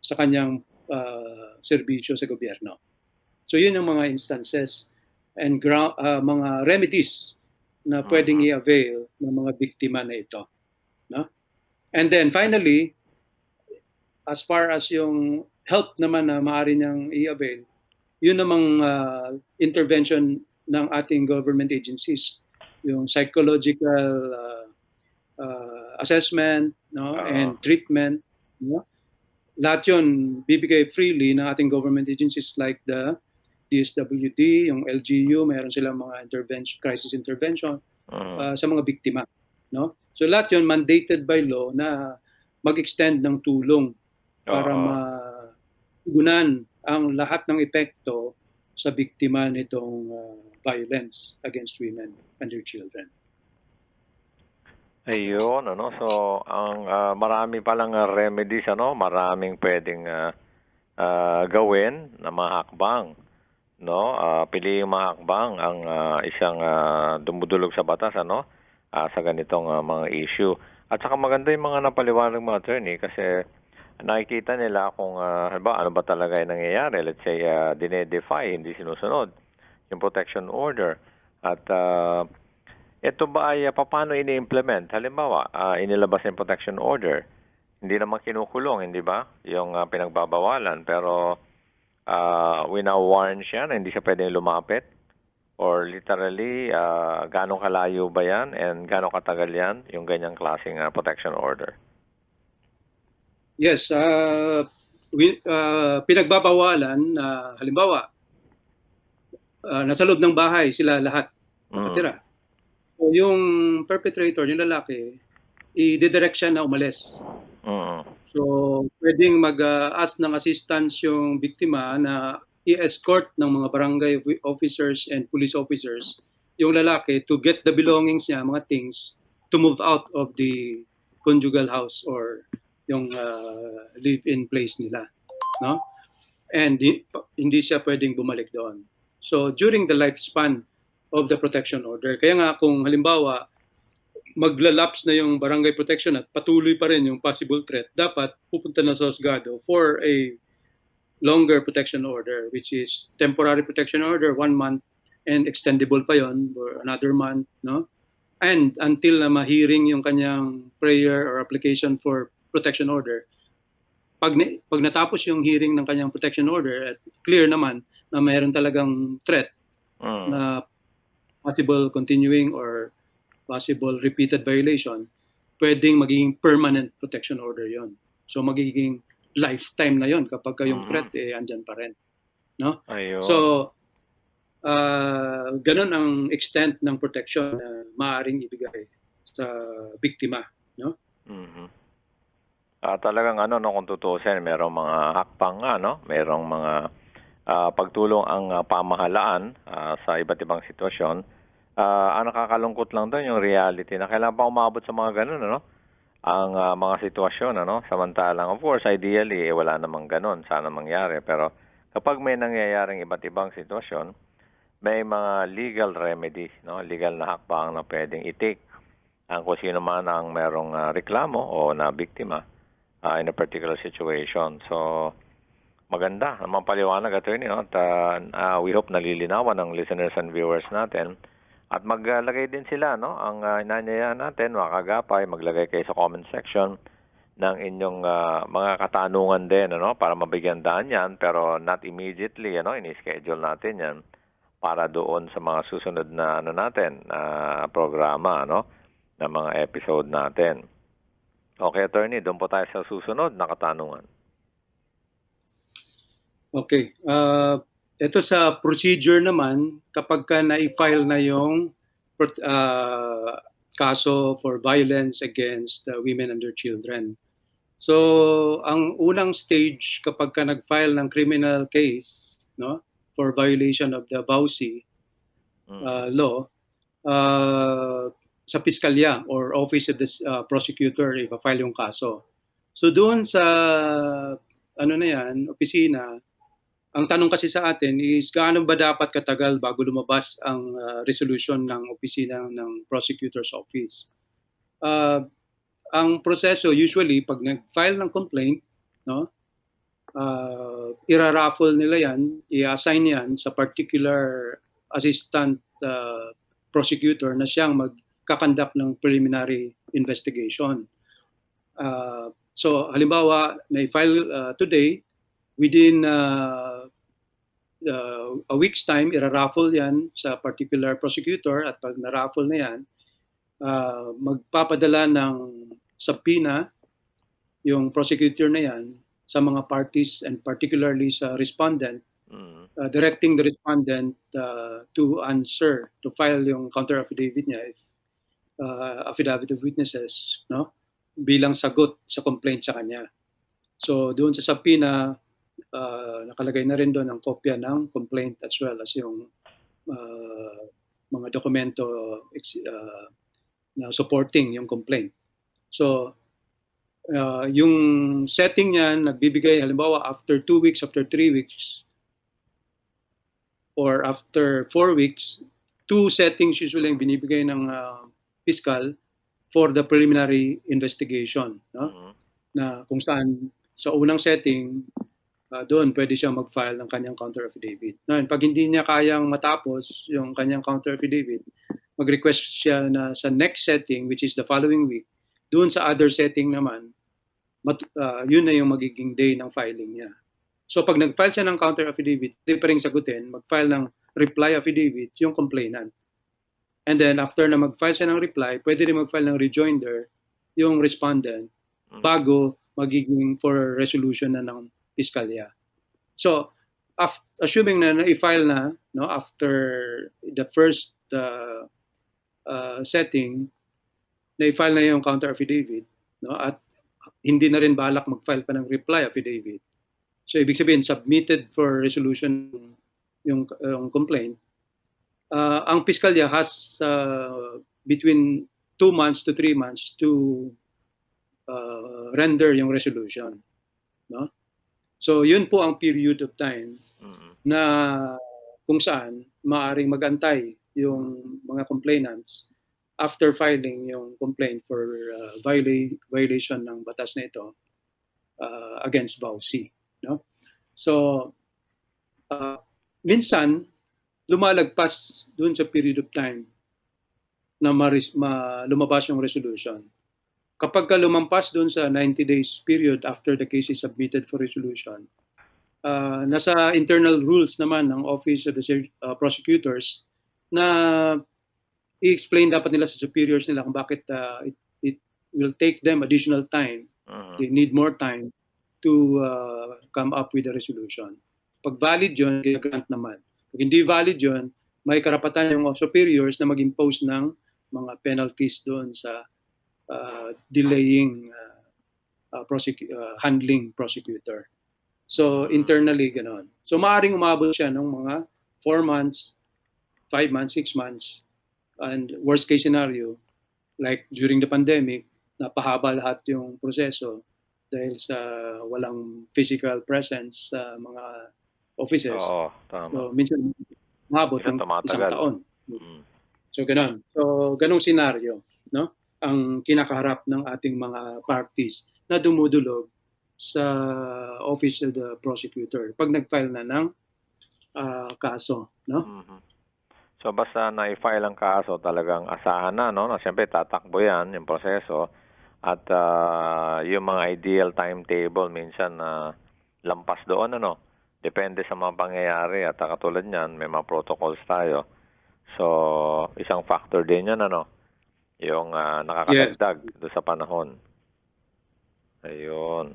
Speaker 4: sa kanyang serbisyo sa gobyerno. So yun yung mga instances and mga remedies na pwedeng i-avail ng mga biktima na ito, no? And then finally, as far as yung help naman na maaari niyang i-avail, yun namang intervention ng ating government agencies, yung psychological assessment, no, and treatment, no? Lahat yun bibigay freely ng ating government agencies like the DSWD, yung LGU, mayroon silang mga crisis intervention sa mga biktima, no? So lahat yun mandated by law na mag-extend ng tulong para magunan ang lahat ng epekto sa biktima nitong violence against women and their children.
Speaker 3: Ayun, ano, so ang marami palang remedies, ano, maraming pwedeng gawin na mga hakbang, no? Pili yung mga hakbang ang isang dumudulog sa batas, ano, sa ganitong mga issue. At saka maganda yung mga napaliwanag mga attorney kasi nakikita nila kung ano ba talaga yung nangyayari. Let's say dinedefy, hindi sinusunod yung protection order. At ito ba ay paano ini-implement? Halimbawa, inilabas yung protection order. Hindi naman kinukulong, hindi ba? Yung pinagbabawalan. Pero wina-warn siya na hindi siya pwedeng lumapit. Or literally, gano'ng kalayo ba yan? And gano'ng katagal yan? Yung ganyang klaseng protection order.
Speaker 4: Yes, pinagbabawalan, halimbawa, nasa loob ng bahay sila lahat nakatira. So yung perpetrator, yung lalaki, i-direct siya na umalis. So pwedeng mag-ask ng assistance yung biktima na i-escort ng mga barangay officers and police officers yung lalaki to get the belongings niya, mga things, to move out of the conjugal house or yung live-in place nila, no? And hindi siya pwedeng bumalik doon. So during the lifespan of the protection order, kaya nga kung halimbawa maglalapse na yung barangay protection at patuloy pa rin yung possible threat, dapat pupunta na sa husgado for a longer protection order, which is temporary protection order, 1 month, and extendable pa yon for another month, no? And until na ma-hearing yung kanyang prayer or application for protection order, pag natapos yung hearing ng kanyang protection order at clear naman na mayroon talagang threat na possible continuing or possible repeated violation, pwedeng magiging permanent protection order yon. So magiging lifetime na yon kapag yung threat andyan pa rin, no?
Speaker 3: Ayun.
Speaker 4: So ganun ang extent ng protection na maaaring ibigay sa biktima, no?
Speaker 3: Talagang ano, no, kung tutusin, merong mga hakbang nga, no? Merong mga pagtulong ang pamahalaan sa iba't ibang sitwasyon. Ang nakakalungkot lang doon yung reality na kailangan pa umabot sa mga ganun, ano? Ang mga sitwasyon, ano? Samantalang, of course, ideally, wala namang ganun. Sana mangyari. Pero kapag may nangyayaring iba't ibang sitwasyon, may mga legal remedies, no? Legal na hakbang na pwedeng i-take ang kung sino man ang merong reklamo o na biktima in a particular situation. So, maganda naman paliwanag, attorney, no? At we hope nalilinawan ng listeners and viewers natin. At maglagay din sila, no? Ang inanyayaan natin, mga kagapay, maglagay kayo sa comment section ng inyong mga katanungan din, ano? Para mabigyan daan yan, pero not immediately, ano? Ini-schedule natin yan para doon sa mga susunod na natin, programa, no? Na mga episode natin. Okay, attorney, doon po tayo sa susunod na katanungan.
Speaker 4: Okay. Ito sa procedure naman, kapag ka na-file na yung kaso for violence against women and their children. So, ang unang stage kapag ka nag-file ng criminal case, no, for violation of the VAUSI law, sa piskalya or office of the prosecutor i-file yung kaso. So doon sa ano na yan, opisina, ang tanong kasi sa atin is gaano ba dapat katagal bago lumabas ang resolution ng opisina ng prosecutor's office. Ang proseso usually pag nag-file ng complaint, no, ira-raffle nila yan, i-assign yan sa particular assistant prosecutor na siyang magkakandak ng preliminary investigation. So halimbawa, na-file today, within a week's time, ira-raffle yan sa particular prosecutor at pag na-raffle na yan, magpapadala ng subpoena yung prosecutor na yan sa mga parties and particularly sa respondent, directing the respondent to answer, to file yung counter affidavit niya, affidavit of witnesses, no, bilang sagot sa complaint sa kanya. So doon sa subpoena, nakalagay na rin doon ang kopya ng complaint as well as yung mga dokumento na supporting yung complaint. So yung setting niyan nagbibigay halimbawa after 2 weeks, after 3 weeks, or after 4 weeks, 2 settings usually ang binibigay ng fiscal for the preliminary investigation, no? Na kung saan sa unang setting, doon pwede siya mag-file ng kanyang counter affidavit. Now, pag hindi niya kayang matapos yung kanyang counter affidavit, mag-request siya na sa next setting, which is the following week, doon sa other setting naman, yun na yung magiging day ng filing niya. So pag nag-file siya ng counter affidavit, di pa rin sagutin, mag-file ng reply affidavit yung complainant. And then after na mag-file siya ng reply, pwede rin mag-file ng rejoinder yung respondent bago magiging for resolution na ng piskalya. So assuming na i-file na, no, after the first setting, na i-file na yung counter affidavit, no, at hindi na rin balak mag-file pa ng reply affidavit. So ibig sabihin submitted for resolution yung complaint. Ang piskalya has between 2 months to 3 months to render yung resolution, no? So yun po ang period of time na kung saan maaring magantay yung mga complainants after filing yung complaint for violation ng batas na ito against VAUC, no? So minsan lumalagpas dun sa period of time na lumabas yung resolution. Kapag ka lumampas dun sa 90 days period after the case is submitted for resolution, nasa internal rules naman ng Office of the Prosecutors na i-explain dapat nila sa superiors nila kung bakit it will take them additional time. They need more time to come up with a resolution. Pag valid yun, grant naman. Pag hindi valid yun, may karapatan yung superiors na mag-impose ng mga penalties doon sa delaying handling prosecutor. So internally ganoon. So maaring umabot siya ng mga 4 months, 5 months, 6 months, and worst case scenario, like during the pandemic, napahaba lahat yung proseso dahil sa walang physical presence sa mga offices.
Speaker 3: Oo, tama.
Speaker 4: So minsan umabot ng isang taon. So ganoon. So ganong senaryo, no? Ang kinakaharap ng ating mga parties na dumudulog sa Office of the Prosecutor pag nag-file na ng kaso, no?
Speaker 3: So basta na-file ang kaso, talagang asahan na, no? Na siyempre tatakbo yan, yung proseso. At yung mga ideal timetable minsan lampas doon, ano? Depende sa mga pangyayari. At katulad niyan, may mga protocols tayo. So isang factor din yan, ano? Yung nakakadagdag doon sa panahon. Ayun.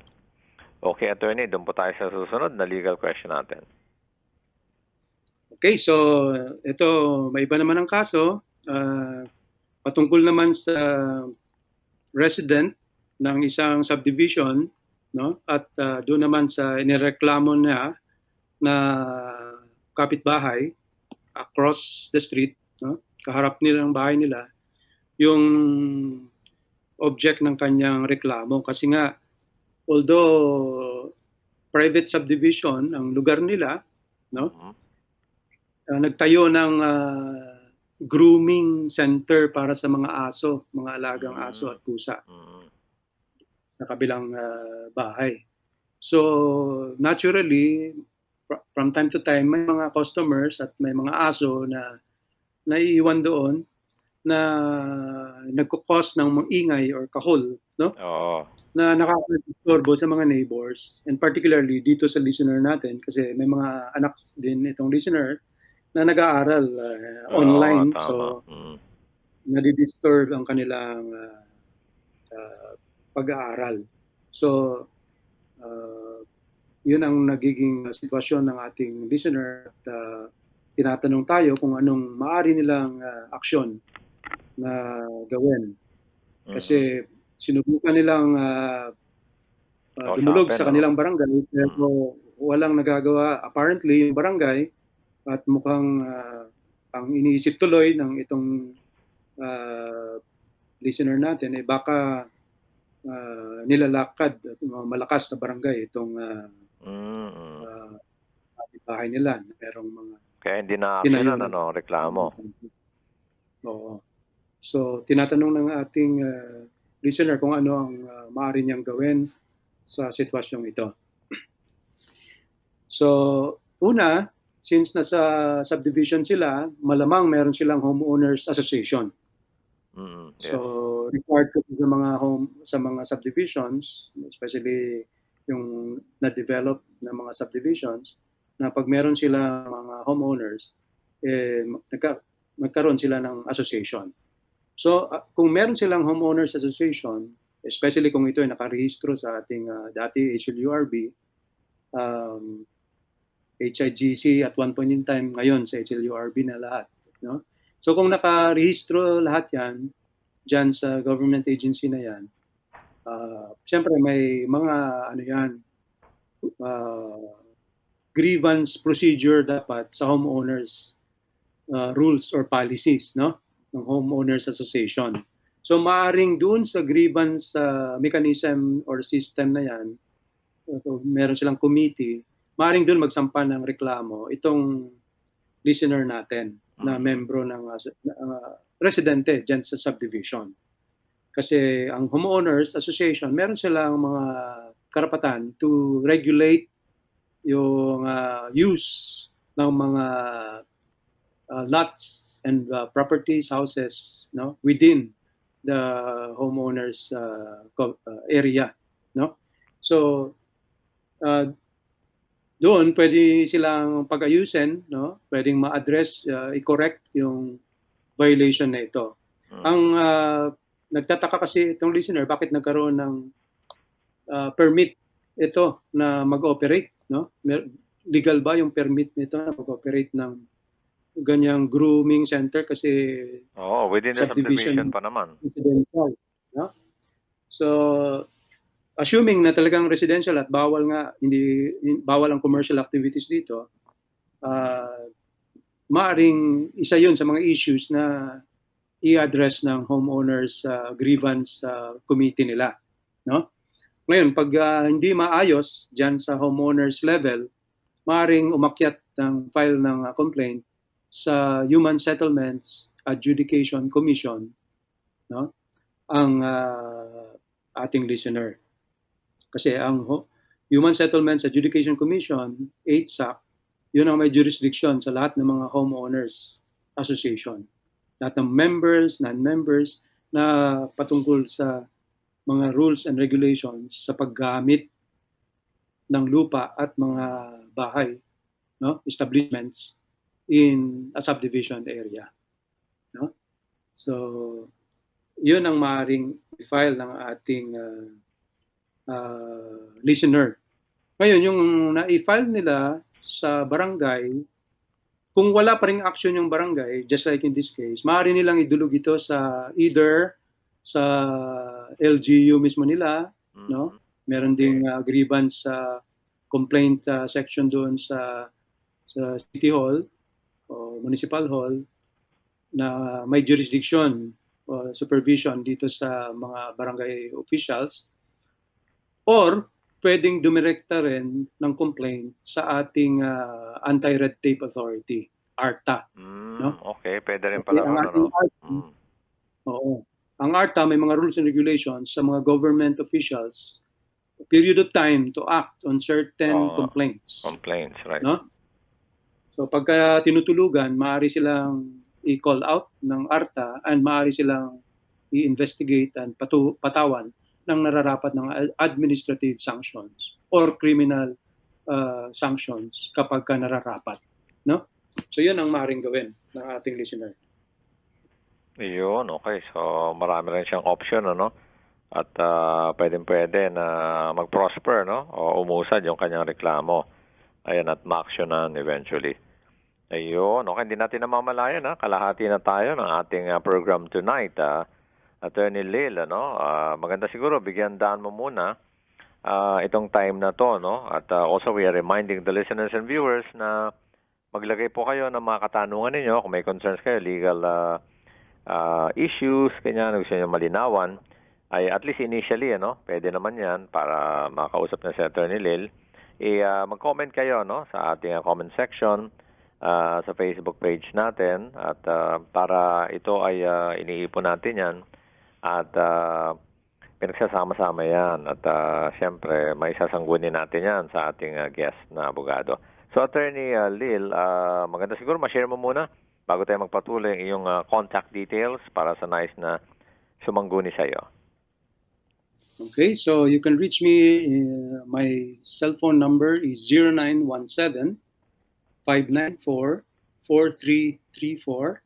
Speaker 3: Okay, attorney, doon po tayo sa susunod na legal question natin.
Speaker 4: Okay, so ito, may iba naman ang kaso. Patungkol naman sa resident ng isang subdivision, no? At doon naman sa inireklamo niya na kapitbahay across the street, no? Kaharap nila ng bahay nila, yung object ng kanyang reklamo. Kasi nga, although private subdivision ang lugar nila, no?
Speaker 3: Mhm.
Speaker 4: Nagtayo ng grooming center para sa mga aso, mga alagang aso at pusa
Speaker 3: Mhm.
Speaker 4: sa kabilang bahay. So naturally, from time to time may mga customers at may mga aso na naiiwan doon na nagko-cause ng ingay or kahol, no?
Speaker 3: Oo.
Speaker 4: Na nakakadisturbo sa mga neighbors, and particularly dito sa listener natin kasi may mga anak din itong listener na nag-aaral
Speaker 3: Oo nga,
Speaker 4: online,
Speaker 3: tama.
Speaker 4: so nadi-disturb ang kanilang pag-aaral. So uh, yun ang nagiging sitwasyon ng ating listener at tinatanong tayo kung anong maaari nilang aksyon na gawin. Kasi sinubukan nilang dumulog
Speaker 3: Kausapin,
Speaker 4: sa
Speaker 3: no?
Speaker 4: kanilang barangay pero walang nagagawa apparently yung barangay, at mukhang ang iniisip tuloy ng itong listener natin baka nilalakad at malakas na barangay itong bahay nila. Merong mga
Speaker 3: Kaya hindi
Speaker 4: tinayo
Speaker 3: na-actionan,
Speaker 4: na.
Speaker 3: ano, reklamo.
Speaker 4: Oo. So tinatanong ng ating listener kung ano ang maaari niyang gawin sa sitwasyong ito. So una, since nasa subdivision sila, malamang meron silang homeowners association.
Speaker 3: Yes.
Speaker 4: So required ko sa mga subdivisions, especially yung na-develop na mga subdivisions, na pag meron sila mga homeowners, magkaroon sila ng association. So kung meron silang homeowners association, especially kung ito ay nakarehistro sa ating dati HLURB, HIGC at one point in time, ngayon sa HLURB na lahat, no? So kung nakarehistro lahat yan dyan sa government agency na yan, siyempre may mga grievance procedure dapat sa homeowners rules or policies, no, ng homeowners association. So maaring doon sa grievance mechanism or system na yan, meron silang committee, maaring doon magsampa ng reklamo itong listener natin na membro ng residente dyan sa subdivision. Kasi ang homeowners association, meron silang mga karapatan to regulate yung use ng mga lots and properties, houses, no, within the homeowners area, no. So doon pwede silang pag-ayusin, no, pwedeng ma-address, i-correct yung violation na ito. Ang nagtataka kasi itong listener, bakit nagkaroon ng permit ito na mag-operate, no? Legal ba yung permit nito na mag-operate ng ganyang grooming center kasi
Speaker 3: within the subdivision pa naman.
Speaker 4: Residential, no? So assuming na talagang residential at bawal ang commercial activities dito, maaring isa 'yun sa mga issues na i-address ng homeowners grievance committee nila, no? Ngayon, pag hindi maayos diyan sa homeowners level, maaring umakyat ng file ng complaint sa Human Settlements Adjudication Commission, no? Ang ating listener. Kasi ang Human Settlements Adjudication Commission, HSAC, yun ang may jurisdiction sa lahat ng mga homeowners association. Lahat ng members, non-members na patungkol sa mga rules and regulations sa paggamit ng lupa at mga bahay, no, establishments in a subdivision area, no? So yun ang maaring file ng ating listener. Ngayon, yung na-file nila sa barangay, kung wala pa ring action yung barangay, just like in this case, maaari nilang idulog ito sa either sa LGU mismo nila, no? Meron ding grievance complaint section doon sa City Hall o Municipal Hall na may jurisdiction supervision dito sa mga barangay officials, or pwedeng dumirekta rin ng complaint sa ating Anti-Red Tape Authority, ARTA. No?
Speaker 3: Okay, pwede rin
Speaker 4: Kasi
Speaker 3: pala
Speaker 4: ang
Speaker 3: ron,
Speaker 4: ating
Speaker 3: ano?
Speaker 4: ARTA, oo, ang ARTA may mga rules and regulations sa mga government officials, period of time to act on certain
Speaker 3: Oo,
Speaker 4: complaints.
Speaker 3: complaints, right?
Speaker 4: No? So pagka tinutulugan, maaari silang i-call out ng ARTA and maaari silang i-investigate and patawan ng nararapat ng administrative sanctions or criminal sanctions kapag ka nararapat. No? So yun ang maaaring gawin ng ating listener.
Speaker 3: Yun, okay. So, marami rin siyang option, ano? At pwede na mag-prosper, no? O umusad yung kanyang reklamo. Ayan, at ma-actionan eventually. Ayun, okay. Hindi natin namamalayan, ha? Kalahati na tayo ng ating program tonight, Attorney Lil, ano? Maganda siguro, bigyan daan mo muna itong time na to, no? At also, we are reminding the listeners and viewers na maglagay po kayo ng mga katanungan ninyo kung may concerns kayo, legal issues, kanya gusto nyo malinawan, ay at least initially, ano, pwede naman yan para makausap na si Attorney Lil. Mag-comment kayo, no, sa ating comment section sa Facebook page natin at para ito ay iniipon natin yan at pinagsasama-sama yan at siyempre may sasanggunin natin yan sa ating guest na abogado. So Attorney Lil, maganda siguro ma-share mo muna bago tayo magpatuloy ang iyong contact details para sa nais na sumangguni sa iyo.
Speaker 4: Okay, so you can reach me. My cell phone number is 0917-594-4334.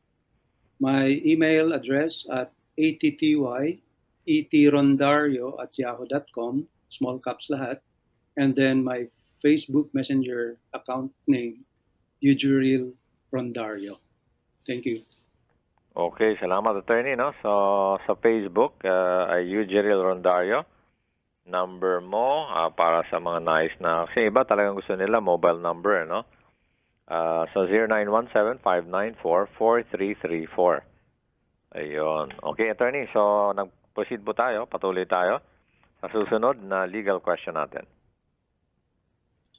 Speaker 4: My email address at atty.etrondario@yahoo.com, small caps lahat. And then my Facebook Messenger account name, Eugeriel Rondario. Thank you.
Speaker 3: Okay, salamat Attorney, no? So sa Facebook ay Eugeriel Rondario. Number mo para sa mga nais na kasi iba talagang gusto nila mobile number, no? So 0917-594-4334. Ayun. Okay, Attorney. So nag-proceed po tayo, patuloy tayo sa susunod na legal question natin.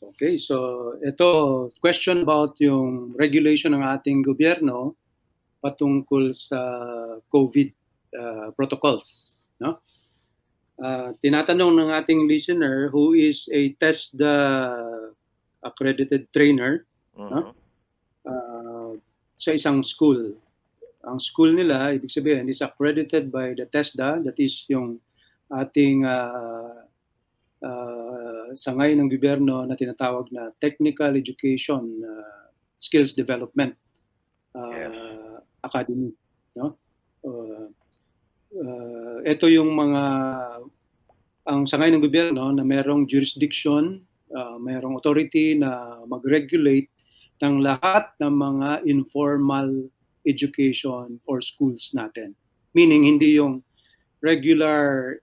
Speaker 4: Okay, so ito, question about yung regulation ng ating gobyerno patungkol sa COVID protocols. No? Tinatanong ng ating listener who is a TESDA accredited trainer sa isang school. Ang school nila, ibig sabihin, is accredited by the TESDA, that is yung ating sangay ng gobyerno na tinatawag na Technical Education Skills Development Academy. No? Ito yung ang sangay ng gobyerno na merong jurisdiction, merong authority na mag-regulate ng lahat ng mga informal education or schools natin. Meaning, hindi yung regular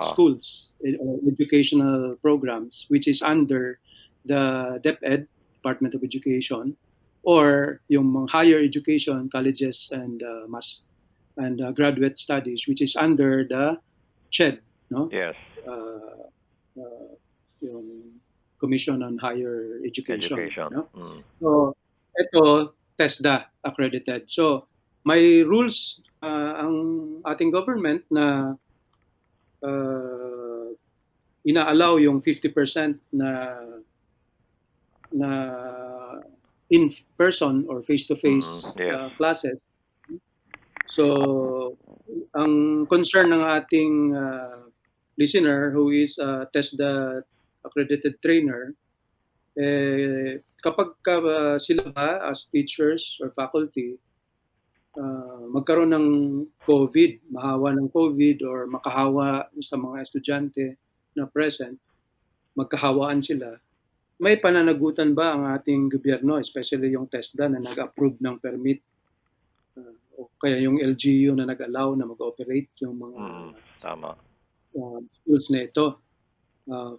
Speaker 4: schools or educational programs which is under the DepEd, Department of Education, or yung mga higher education, colleges and graduate studies which is under the CHED, no?
Speaker 3: Yes.
Speaker 4: Yung Commission on Higher Education. No? So, ito, TESDA accredited. So, may rules ang ating government na ina-allow yung 50% na in person or face-to-face classes. So, ang concern ng ating listener who is a TESDA accredited trainer, kapag sila ba as teachers or faculty magkaroon ng COVID, mahawa ng COVID or makahawa sa mga estudyante na present, magkahawaan sila, may pananagutan ba ang ating gobyerno, especially yung TESDA na nag-approve ng permit o kaya yung LGU na nag-allow na mag-operate yung mga schools na ito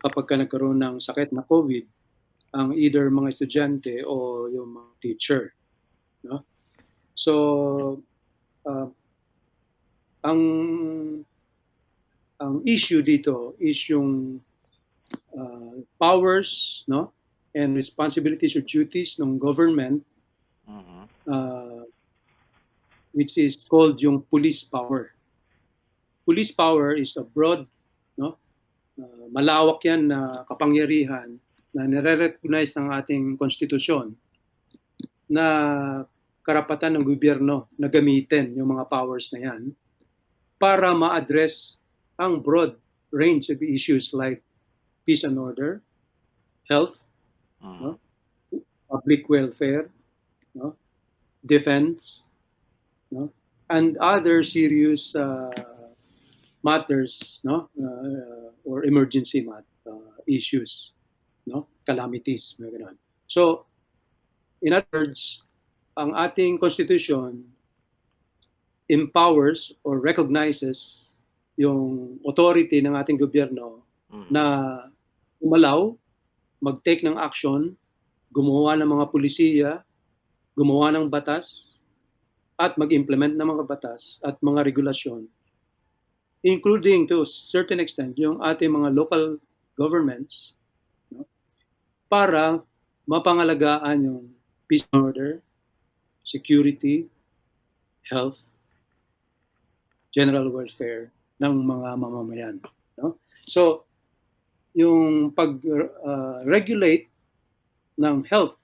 Speaker 4: kapag ka nagkaroon ng sakit na COVID, ang either mga estudyante o yung mga teacher. No? So, ang issue dito is yung powers, no, and responsibilities or duties ng government,
Speaker 3: Mhm.
Speaker 4: which is called yung police power. Police power is a broad, no, malawak yan na kapangyarihan na nire-recognize ng ating konstitusyon na karapatan ng gobyerno na gamitin yung mga powers na yan para ma-address ang broad range of issues like peace and order, health,
Speaker 3: Mhm.
Speaker 4: public welfare, no, defense, no, and other serious matters, no, or emergency issues, no, calamities, mga ganun. So, in other words, ang ating constitution empowers or recognizes yung authority ng ating gobyerno
Speaker 3: Mhm.
Speaker 4: na umalaw, mag-take ng action, gumawa ng mga pulisiya, gumawa ng batas, at mag-implement ng mga batas at mga regulasyon, including to a certain extent yung ating mga local governments, no, para mapangalagaan yung peace and order, security, health, general welfare ng mga mamamayan. No? So, yung pag-regulate ng health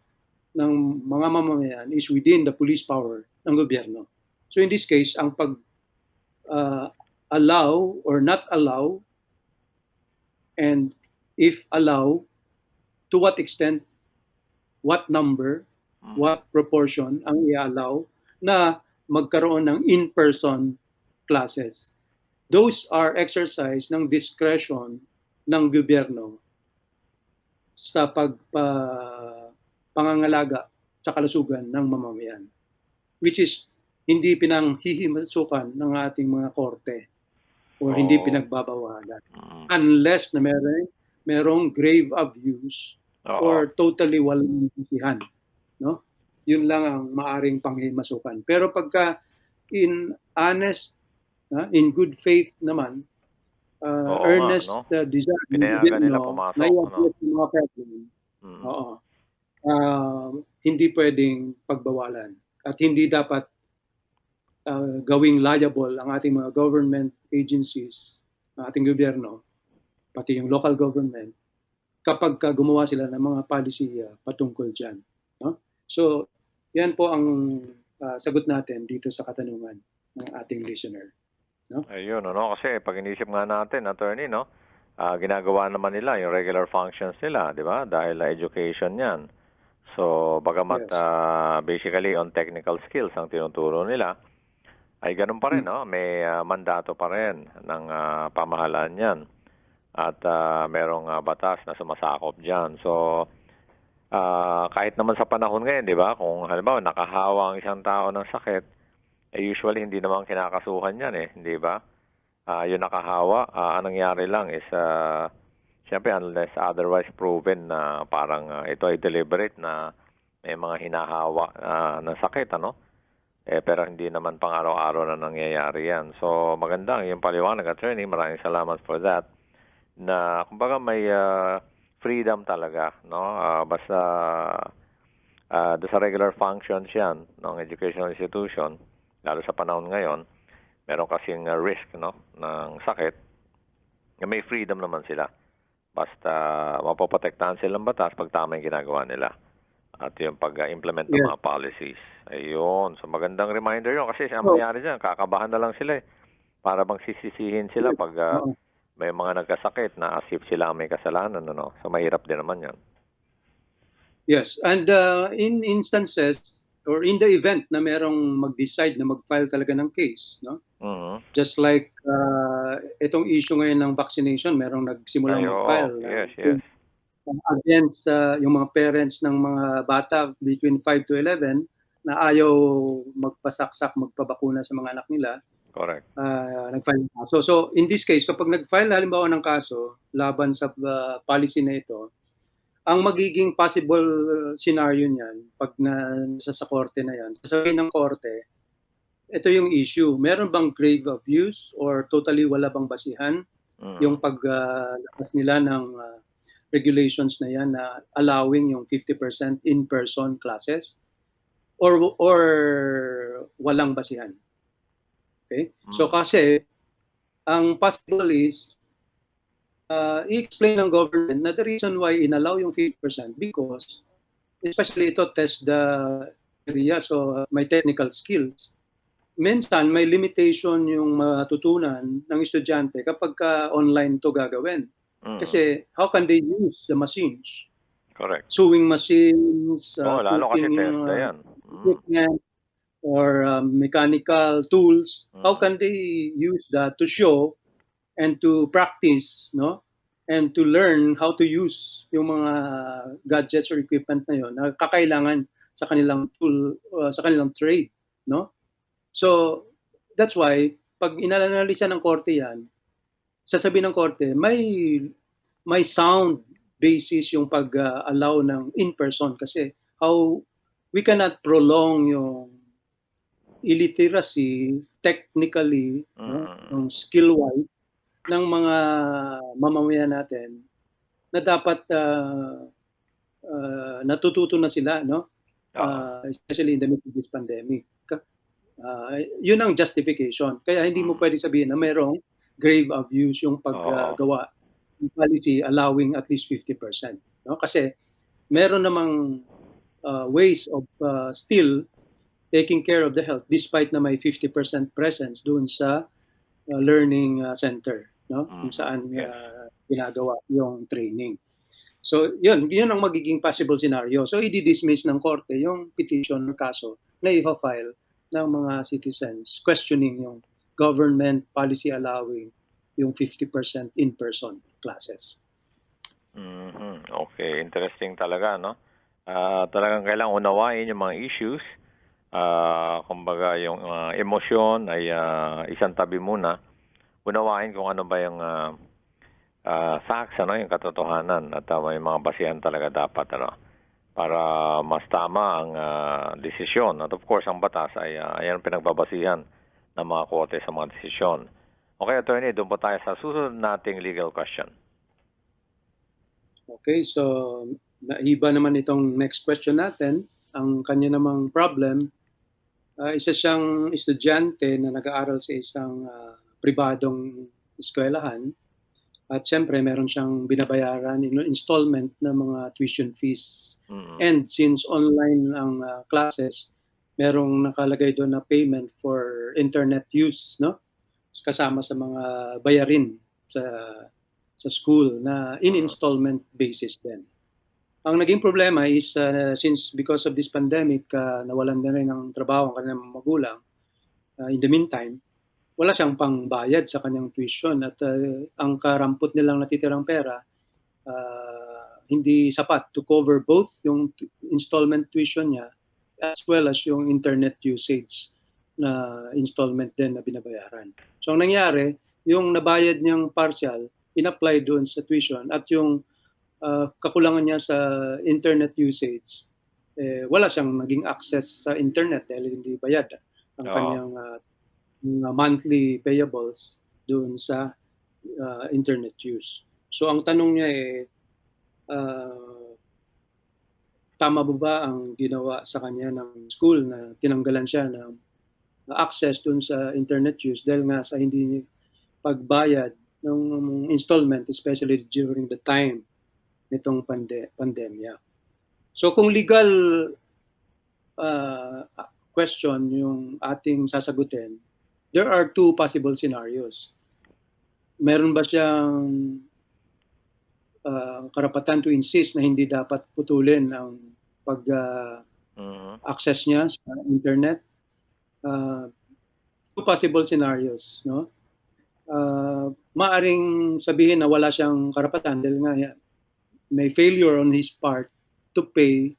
Speaker 4: ng mga mamamayan is within the police power ng gobyerno. So in this case, ang pag-allow or not allow, and if allow, to what extent, what number, what proportion ang i-allow na magkaroon ng in-person classes. Those are exercise ng discretion ng gobyerno sa pangangalaga sa kalusugan ng mamamayan, which is hindi pinanghihimasukan ng ating mga korte or hindi pinagbabawalan unless na merong grave abuse or totally walang basihan, no? Yun lang ang maaring panghimasukan. Pero pagka in honest, in good faith naman, earnest
Speaker 3: no?
Speaker 4: desire ng
Speaker 3: Pinayagan nila
Speaker 4: gobyerno
Speaker 3: pumasok,
Speaker 4: na i-address yung mga problem, oo, hindi pwedeng pagbawalan at hindi dapat gawing liable ang ating mga government agencies, ang ating gobyerno, pati yung local government, kapag gumawa sila ng mga policy patungkol dyan. No? So, yan po ang sagot natin dito sa katanungan ng ating listener. No?
Speaker 3: Ayun, no? Kasi pag inisip nga natin, attorney, no? Ginagawa naman nila yung regular functions nila, di ba? Dahil education yan. So, bagamat
Speaker 4: Yes.
Speaker 3: basically on technical skills ang tinuturo nila, ay ganun pa rin, no? May mandato pa rin ng pamahalaan yan. At merong batas na sumasakop dyan. So, kahit naman sa panahon ngayon, di ba? Kung halimbawa nakahawa ang isang tao ng sakit, usually hindi naman kinakasuhan yan eh, di ba? Yung nakahawa, anong nangyari lang is, siyempre unless otherwise proven na parang ito ay deliberate na may mga hinahawa ng sakit, ano? Pero hindi naman pang araw-araw na nangyayari yan. So maganda yung paliwanag, attorney. Maraming salamat for that. Na kumbaga may freedom talaga, no? Basta sa regular functions yan ng educational institution, lalo sa panahon ngayon, meron kasing risk, no, ng sakit. May freedom naman sila. Basta mapoprotektahan silang batas pag tama yung ginagawa nila. At yung pag-implement ng mga policies. Ayun. So magandang reminder yun. Kasi ang mangyari dyan, kakabahan na lang sila eh. Para bang sisisihin sila pag may mga nagkasakit na as if sila ang may kasalanan. No? So mahirap din naman yan.
Speaker 4: Yes. And in instances or in the event na merong mag-decide na mag-file talaga ng case, no? Just like itong issue ngayon ng vaccination, merong nagsimulang mag-file.
Speaker 3: Yes.
Speaker 4: Against yung mga parents ng mga bata between 5 to 11 na ayaw magpasaksak, magpabakuna sa mga anak nila.
Speaker 3: Correct.
Speaker 4: Nag-file ng kaso. So in this case, kapag nag-file halimbawa ng kaso laban sa policy na ito, ang magiging possible scenario niyan pag nasa sa korte na yan, sasabihin ng korte, ito yung issue. Meron bang grave abuse or totally wala bang basihan yung paglakas nila ng regulations na yan na allowing yung 50% in-person classes or walang basihan. Okay? So kasi ang possible is i-explain ng government na the reason why inallow yung 50% because especially ito test the area, so may technical skills. Minsan may limitation yung matutunan ng estudyante kapag online to gagawin. Kasi how can they use the machines?
Speaker 3: Correct.
Speaker 4: Sewing machines,
Speaker 3: lalo kasi
Speaker 4: putting
Speaker 3: test na yan.
Speaker 4: equipment or mechanical tools. How can they use that to show and to practice, no? And to learn how to use yung mga gadgets or equipment na yon na kakailangan sa kanilang tool, sa kanilang trade, no? So that's why pag inanalisa ng korte yan, sasabihin ng korte may sound basis yung pag-allow ng in-person kasi how we cannot prolong yung illiteracy technically, no? Yung skill-wise ng mga mamamayan natin na dapat natututo na sila, no? Especially in the midst of this pandemic. Yun ang justification. Kaya hindi mo pwede sabihin na mayroong grave abuse yung paggawa ng policy allowing at least 50%. No? Kasi meron namang ways of still taking care of the health despite na may 50% presence doon sa learning center, no? Kung saan ginagawa yung training. So yun ang magiging possible scenario. So i-dismiss ng korte yung petition ng kaso na i-file ng mga citizens questioning yung government policy allowing yung 50% in-person classes.
Speaker 3: Okay, interesting talaga, no? Talagang kailangan unawain yung mga issues. Kumbaga yung emosyon ay isang tabi muna. Unawain kung ano ba yung facts, ano, yung katotohanan at may mga basihan talaga dapat, ano, para mas tama ang desisyon. At of course, ang batas ay ayan pinagbabasihan ng mga korte sa mga desisyon. Okay, attorney, doon po tayo sa susunod nating legal question.
Speaker 4: Okay, so naiba naman itong next question natin. Ang kanya namang problem, isa siyang estudyante na nag-aaral sa isang pribadong eskwelahan at siyempre meron siyang binabayaran installment ng mga tuition fees. And since online ang classes, merong nakalagay doon na payment for internet use, no? Kasama sa mga bayarin sa school na in installment basis din. Ang naging problema is since because of this pandemic, nawalan na rin ng trabaho ang kanyang magulang. In the meantime, wala siyang pangbayad sa kanyang tuition at ang karampot nilang natitirang pera hindi sapat to cover both yung installment tuition niya as well as yung internet usage na installment din na binabayaran. So ang nangyari, yung nabayad niyang partial, in-apply doon sa tuition at yung kakulangan niya sa internet usage, wala siyang naging access sa internet dahil hindi bayad ang kanyang monthly payables doon sa internet use. So ang tanong niya tama ba ang ginawa sa kanya ng school na tinanggalan siya ng access doon sa internet use dahil nga sa hindi pagbayad ng installment, especially during the time nitong pandemya. So kung legal question yung ating sasagutin, there are two possible scenarios. Meron ba siyang karapatan to insist na hindi dapat putulin ang pag-access niya sa internet? Two possible scenarios, no? Maaring sabihin na wala siyang karapatan dahil nga may failure on his part to pay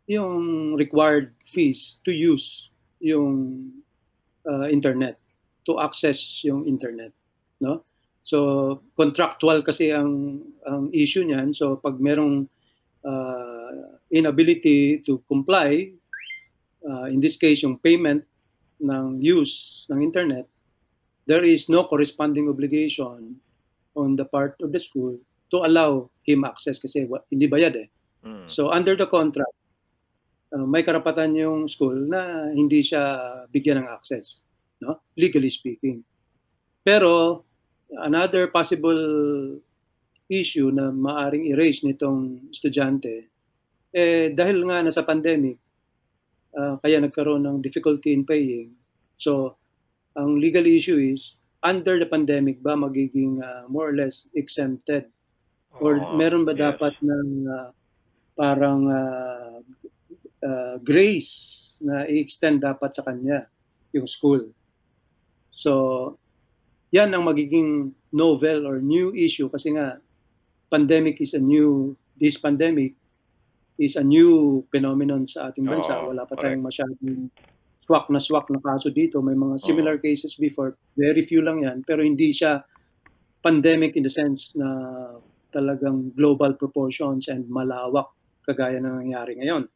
Speaker 4: yung required fees to use yung internet, to access yung internet, no? So contractual kasi ang issue niyan. So pag merong inability to comply, in this case yung payment ng use ng internet, there is no corresponding obligation on the part of the school to allow him access kasi hindi bayad eh.
Speaker 3: Mm.
Speaker 4: So under the contract, may karapatan yung school na hindi siya bigyan ng access, no? Legally speaking. Pero another possible issue na maaring erase nitong estudyante, dahil nga nasa pandemic, kaya nagkaroon ng difficulty in paying. So, ang legal issue is, under the pandemic ba magiging more or less exempted? Or meron ba dapat ng parang grace na i-extend dapat sa kanya yung school? So, yan ang magiging novel or new issue kasi nga this pandemic is a new phenomenon sa ating bansa. Wala pa tayong masyadong swak na kaso dito. May mga similar cases before. Very few lang yan. Pero hindi siya pandemic in the sense na talagang global proportions and malawak kagaya na nangyari ngayon.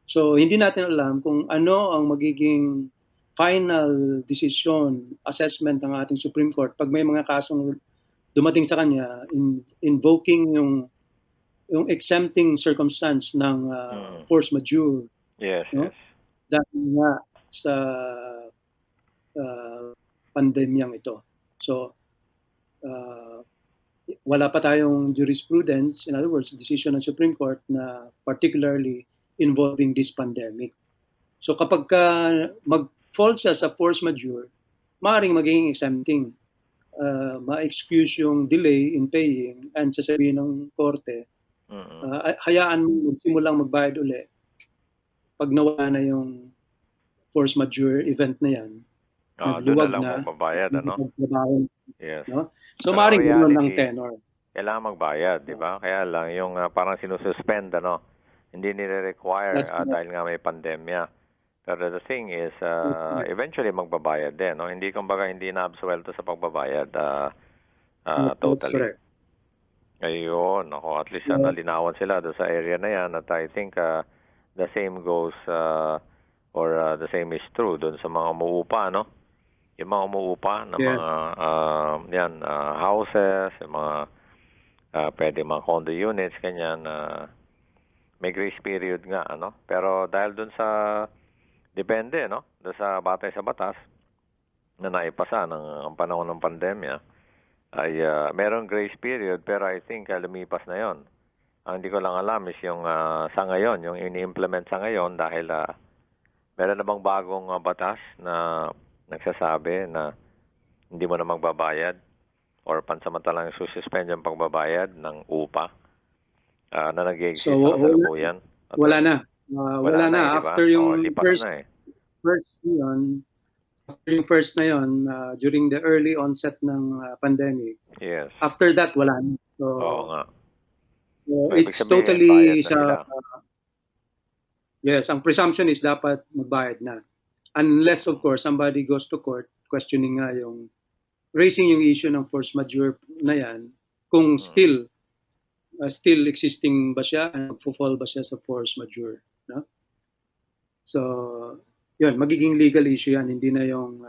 Speaker 4: So, hindi natin alam kung ano ang magiging final decision, assessment ng ating Supreme Court pag may mga kasong dumating sa kanya invoking yung exempting circumstance ng force majeure.
Speaker 3: Yes,
Speaker 4: no?
Speaker 3: yes.
Speaker 4: Dahil nga sa pandemyang ito. So, wala pa tayong jurisprudence, in other words, decision ng Supreme Court na particularly involving this pandemic. So kapag mag-fall siya sa force majeure, maaaring magiging exempting. Ma-excuse yung delay in paying and sasabihin ng korte, hayaan mo simulang magbayad uli pag nawala na yung force majeure event na yan.
Speaker 3: Doon na lang magbabayad, ano? Yes.
Speaker 4: No? So maaaring ganoon ng tenor.
Speaker 3: Kailangan magbayad, di ba? Kaya lang yung parang sinususpend, ano? Hindi nire-require dahil nga may pandemya. Pero the thing is, eventually magbabayad din, no? Hindi kumbaga hindi na-absuelto sa pagbabayad totally. Ayun, ako at least nalinawan sila doon sa area na yan at I think the same goes or the same is true doon sa mga umuupa, no? Yung mga umuupa na mga houses, yung mga pwede mga condo units, kanyan, may grace period nga, ano? Pero dahil doon sa depende, no? Doon sa batay sa batas na naipasa ng panahon ng pandemya ay merong grace period pero I think lumipas na yon. Ang hindi ko lang alam is yung sa ngayon, yung ini-implement sa ngayon dahil meron na bang bagong batas na nagsasabi na hindi mo na magbabayad or pansamantalang suspend yung pagbabayad ng upa na nag-exist sa kasalukuyan?
Speaker 4: Wala na. Wala na.
Speaker 3: Diba?
Speaker 4: After yung first na yon, during the early onset ng pandemic.
Speaker 3: Yes.
Speaker 4: After that, wala na. So,
Speaker 3: oo nga.
Speaker 4: So it's totally yes, ang presumption is dapat magbayad na. Unless, of course, somebody goes to court questioning nga yung raising yung issue ng force majeure na yan kung still existing ba siya and magfo-fall ba siya sa force majeure. No? So, yun, magiging legal issue yan. Hindi na yung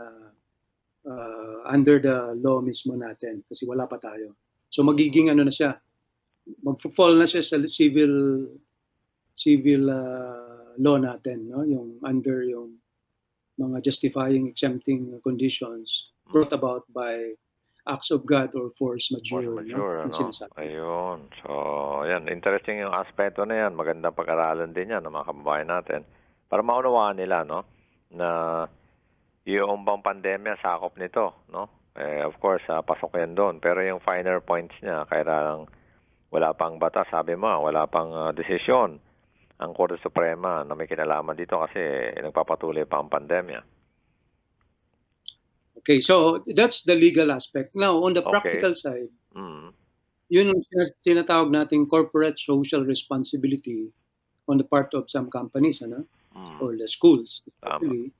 Speaker 4: under the law mismo natin kasi wala pa tayo. So, magiging ano na siya, magfo-fall na siya sa civil law natin, no? Yung under yung mga justifying exempting conditions brought about by acts of God or force majeure.
Speaker 3: No? Ayun. So, yan. Interesting yung aspeto na yan. Magandang pag-aralan din yan ng mga kababayan natin. Para maunawaan nila, no? Na yung bang pandemya sakop nito, no? Of course, pasok yan doon. Pero yung finer points niya, kaya lang wala pang batas, sabi mo, wala pang desisyon ang Korte Suprema na may kinalaman dito kasi nagpapatuloy pa ang pandemya.
Speaker 4: Okay, so that's the legal aspect. Now, on the practical side, yun yung tinatawag nating corporate social responsibility on the part of some companies, ano? Or the schools, especially.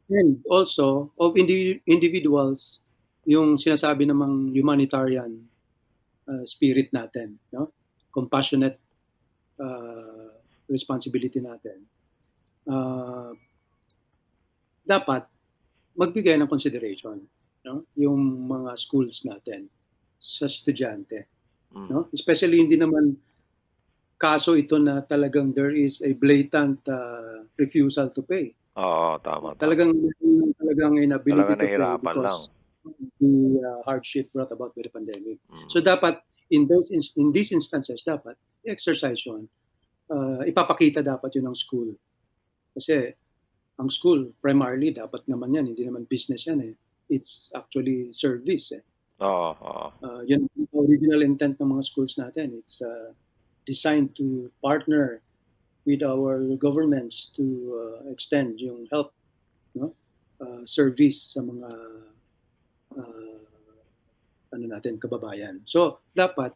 Speaker 4: And also, of individuals, yung sinasabi namang humanitarian spirit natin, no? Compassionate responsibility natin. Dapat magbigay ng consideration, no? Yung mga schools natin sa estudyante. no? Especially hindi naman kaso ito na talagang there is a blatant refusal to pay.
Speaker 3: Oo, tama.
Speaker 4: Talagang inability
Speaker 3: Talagang
Speaker 4: to pay
Speaker 3: nahirapan lang.
Speaker 4: because of the hardship brought about by the pandemic. So dapat in these instances dapat exercise yun. Ipapakita dapat yun ng school. Kasi ang school primarily dapat naman yan, hindi naman business yan eh. It's actually service eh.
Speaker 3: Oo.
Speaker 4: Yun ang original intent ng mga schools natin. It's designed to partner with our governments to extend yung help, no? Service sa mga kababayan. So dapat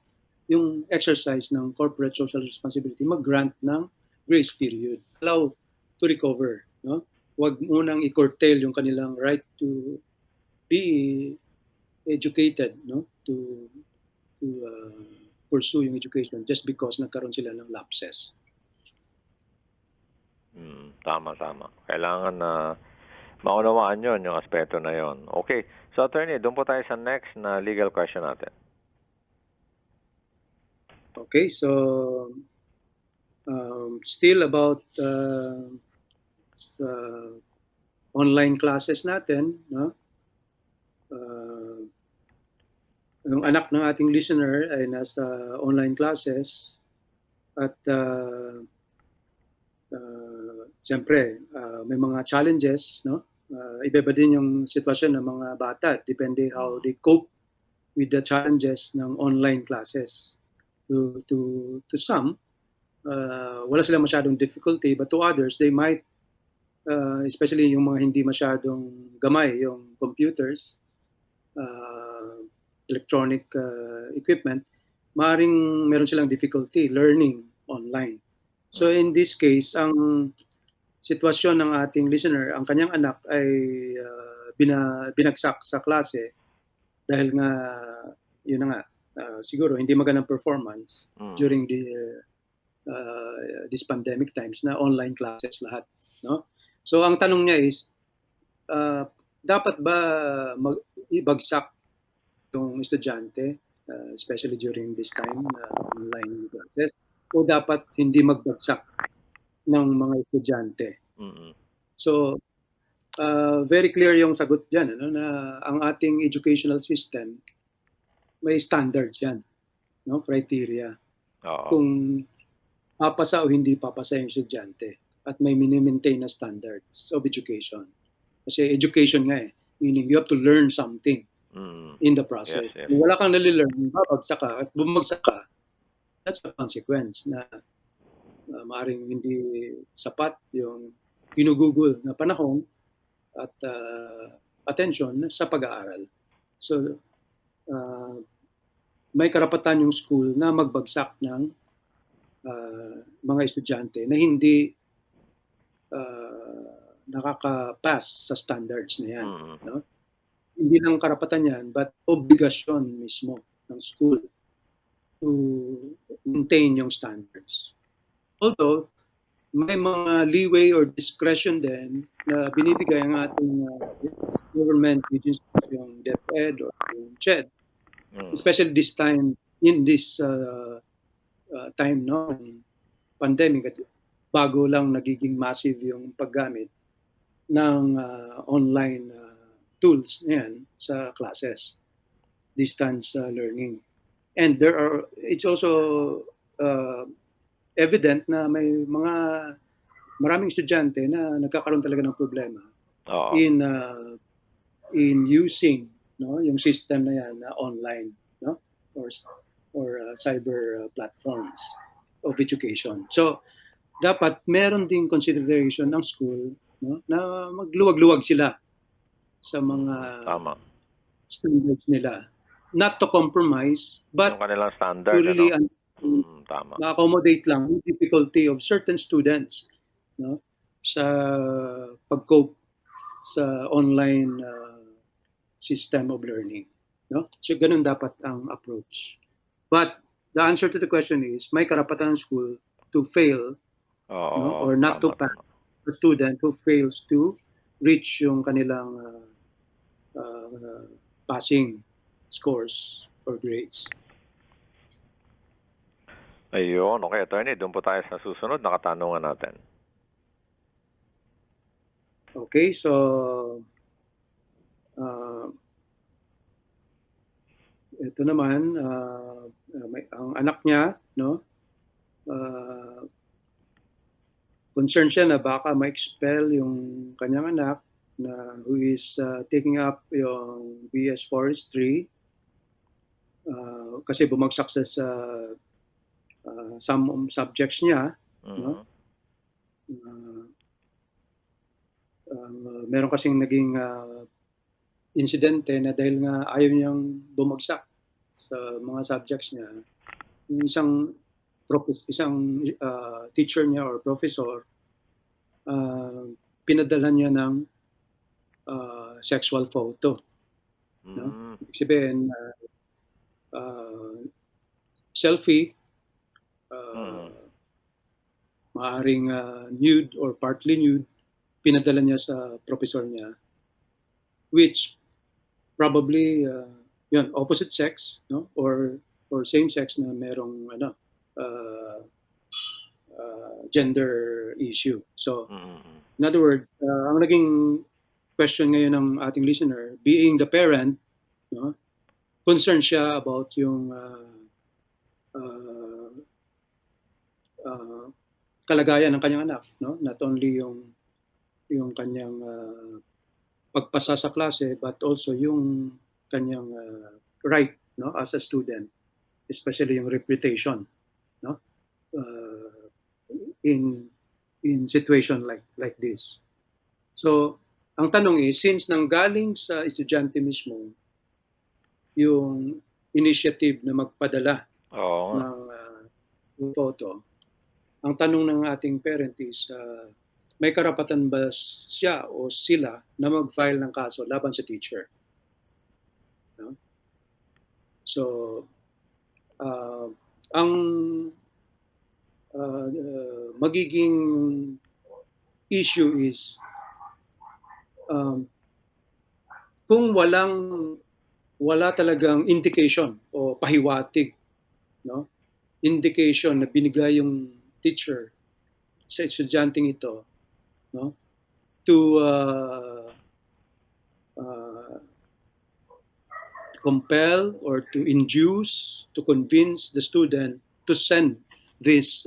Speaker 4: yung exercise ng corporate social responsibility mag-grant ng grace period, allow to recover, no? Huwag munang i-curtail yung kanilang right to be educated, no? To pursue yung education just because nagkaroon sila ng lapses.
Speaker 3: Tama. Kailangan na maunawaan yon, yung aspeto na yon. Okay. So, attorney, doon po tayo sa next na legal question natin.
Speaker 4: Okay, so still about online classes natin, no? Yung anak ng ating listener ay nasa online classes at siyempre may mga challenges, no? Iba-iba din yung sitwasyon ng mga bata, depende how they cope with the challenges ng online classes. To some, wala silang masyadong difficulty, but to others, they might, especially yung mga hindi masyadong gamay, yung computers, electronic equipment, maaaring meron silang difficulty learning online. So in this case, ang sitwasyon ng ating listener, ang kanyang anak ay binagsak sa klase dahil nga, yun na nga, siguro hindi magandang performance during this pandemic times na online classes lahat, no? So ang tanong niya is, dapat ba ibagsak yung estudyante, especially during this time na online classes, o dapat hindi magbagsak ng mga estudyante? So very clear yung sagot dyan, ano, na ang ating educational system may standards yan, no? Criteria. Kung papasa o hindi papasa yung estudyante, at may mini-maintain na standards of education. Kasi education nga eh, meaning you have to learn something in the process.
Speaker 3: Yes.
Speaker 4: Kung wala kang nalilearn, babagsak ka at bumagsak ka, that's a consequence na maaaring hindi sapat yung ginugugol na panahon at attention sa pag-aaral. So, may karapatan yung school na magbagsak ng mga estudyante na hindi nakaka-pass sa standards na yan. No? Hindi lang karapatan yan, but obligasyon mismo ng school to maintain yung standards. Although, may mga leeway or discretion din na binibigay ang ating government agencies, yung DepEd or yung CHED, especially this time, in this time, no, pandemic, at bago lang nagiging massive yung paggamit ng online tools na yan sa classes, distance learning. And it's also evident na may maraming estudyante na nagkakaroon talaga ng problema in using, no, yung system na yan na online, no, or cyber platforms of education. So dapat meron ding consideration ng school, no, na magluwag-luwag sila sa mga standards nila, not to compromise but
Speaker 3: yung kanilang standard,
Speaker 4: to really
Speaker 3: ma-accommodate
Speaker 4: lang yung difficulty of certain students, no, sa pag-cope sa online system of learning, no? So ganun dapat ang approach. But the answer to the question is, may karapatan ng school to fail, no, or not to pass a student who fails to reach yung kanilang passing scores or grades.
Speaker 3: Ayun, okay, attorney, doon po tayo sa susunod na katanungan natin.
Speaker 4: Okay, so uh, ito naman, ang anak niya, no, concerned siya na baka ma-expel yung kanyang anak na who is taking up yung BS Forestry kasi bumagsak sa some subjects niya, no? Meron kasing naging insidente na dahil nga ayaw niyang bumagsak sa mga subjects niya, yung isang teacher niya or professor pinadala niya ng sexual photo, no? Ibig sabihin selfie, maaring nude or partly nude, pinadala niya sa professor niya, which probably yun, opposite sex, no, or same sex na merong gender issue. So in other words, ang naging question ngayon ng ating listener, being the parent, no, concerned siya about yung kalagayan ng kanyang anak, no? Not only yung kanyang pagpasa sa klase, but also yung kanyang right, no, as a student, especially yung reputation, no, in situation like this. So ang tanong is, since nanggaling sa estudyante mismo yung initiative na magpadala ng photo, ang tanong ng ating parent is, may karapatan ba siya o sila na mag-file ng kaso laban sa teacher? No? So, ang magiging issue is, kung wala talagang indication o pahiwatig, no, indication na binigay yung teacher sa estudyanteng ito, no, to compel or to induce, to convince the student to send this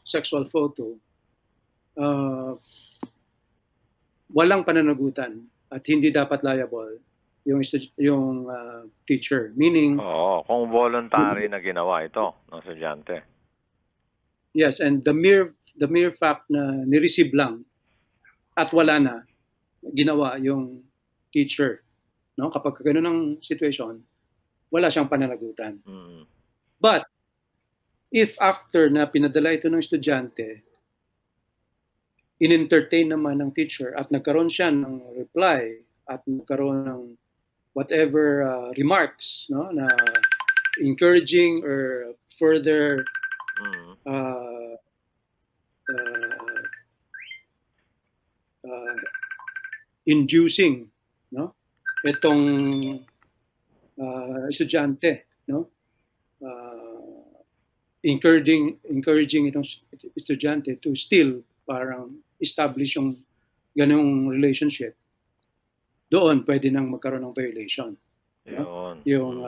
Speaker 4: sexual photo, walang pananagutan at hindi dapat liable yung teacher. Meaning,
Speaker 3: kung voluntary na ginawa ito ng estudyante.
Speaker 4: Yes, and the mere fact na ni-receive lang at wala na ginawa yung teacher, no? Kapag gano'n ang situation, wala siyang pananagutan. But if after na pinadala ito ng estudyante, in-entertain naman ng teacher at nagkaroon siya ng reply at nagkaroon ng whatever remarks, no, na encouraging or further inducing, no, itong estudyante, no, encouraging itong estudyante to still parang establish yung ganung relationship, doon pwede nang magkaroon ng violation, no? Yung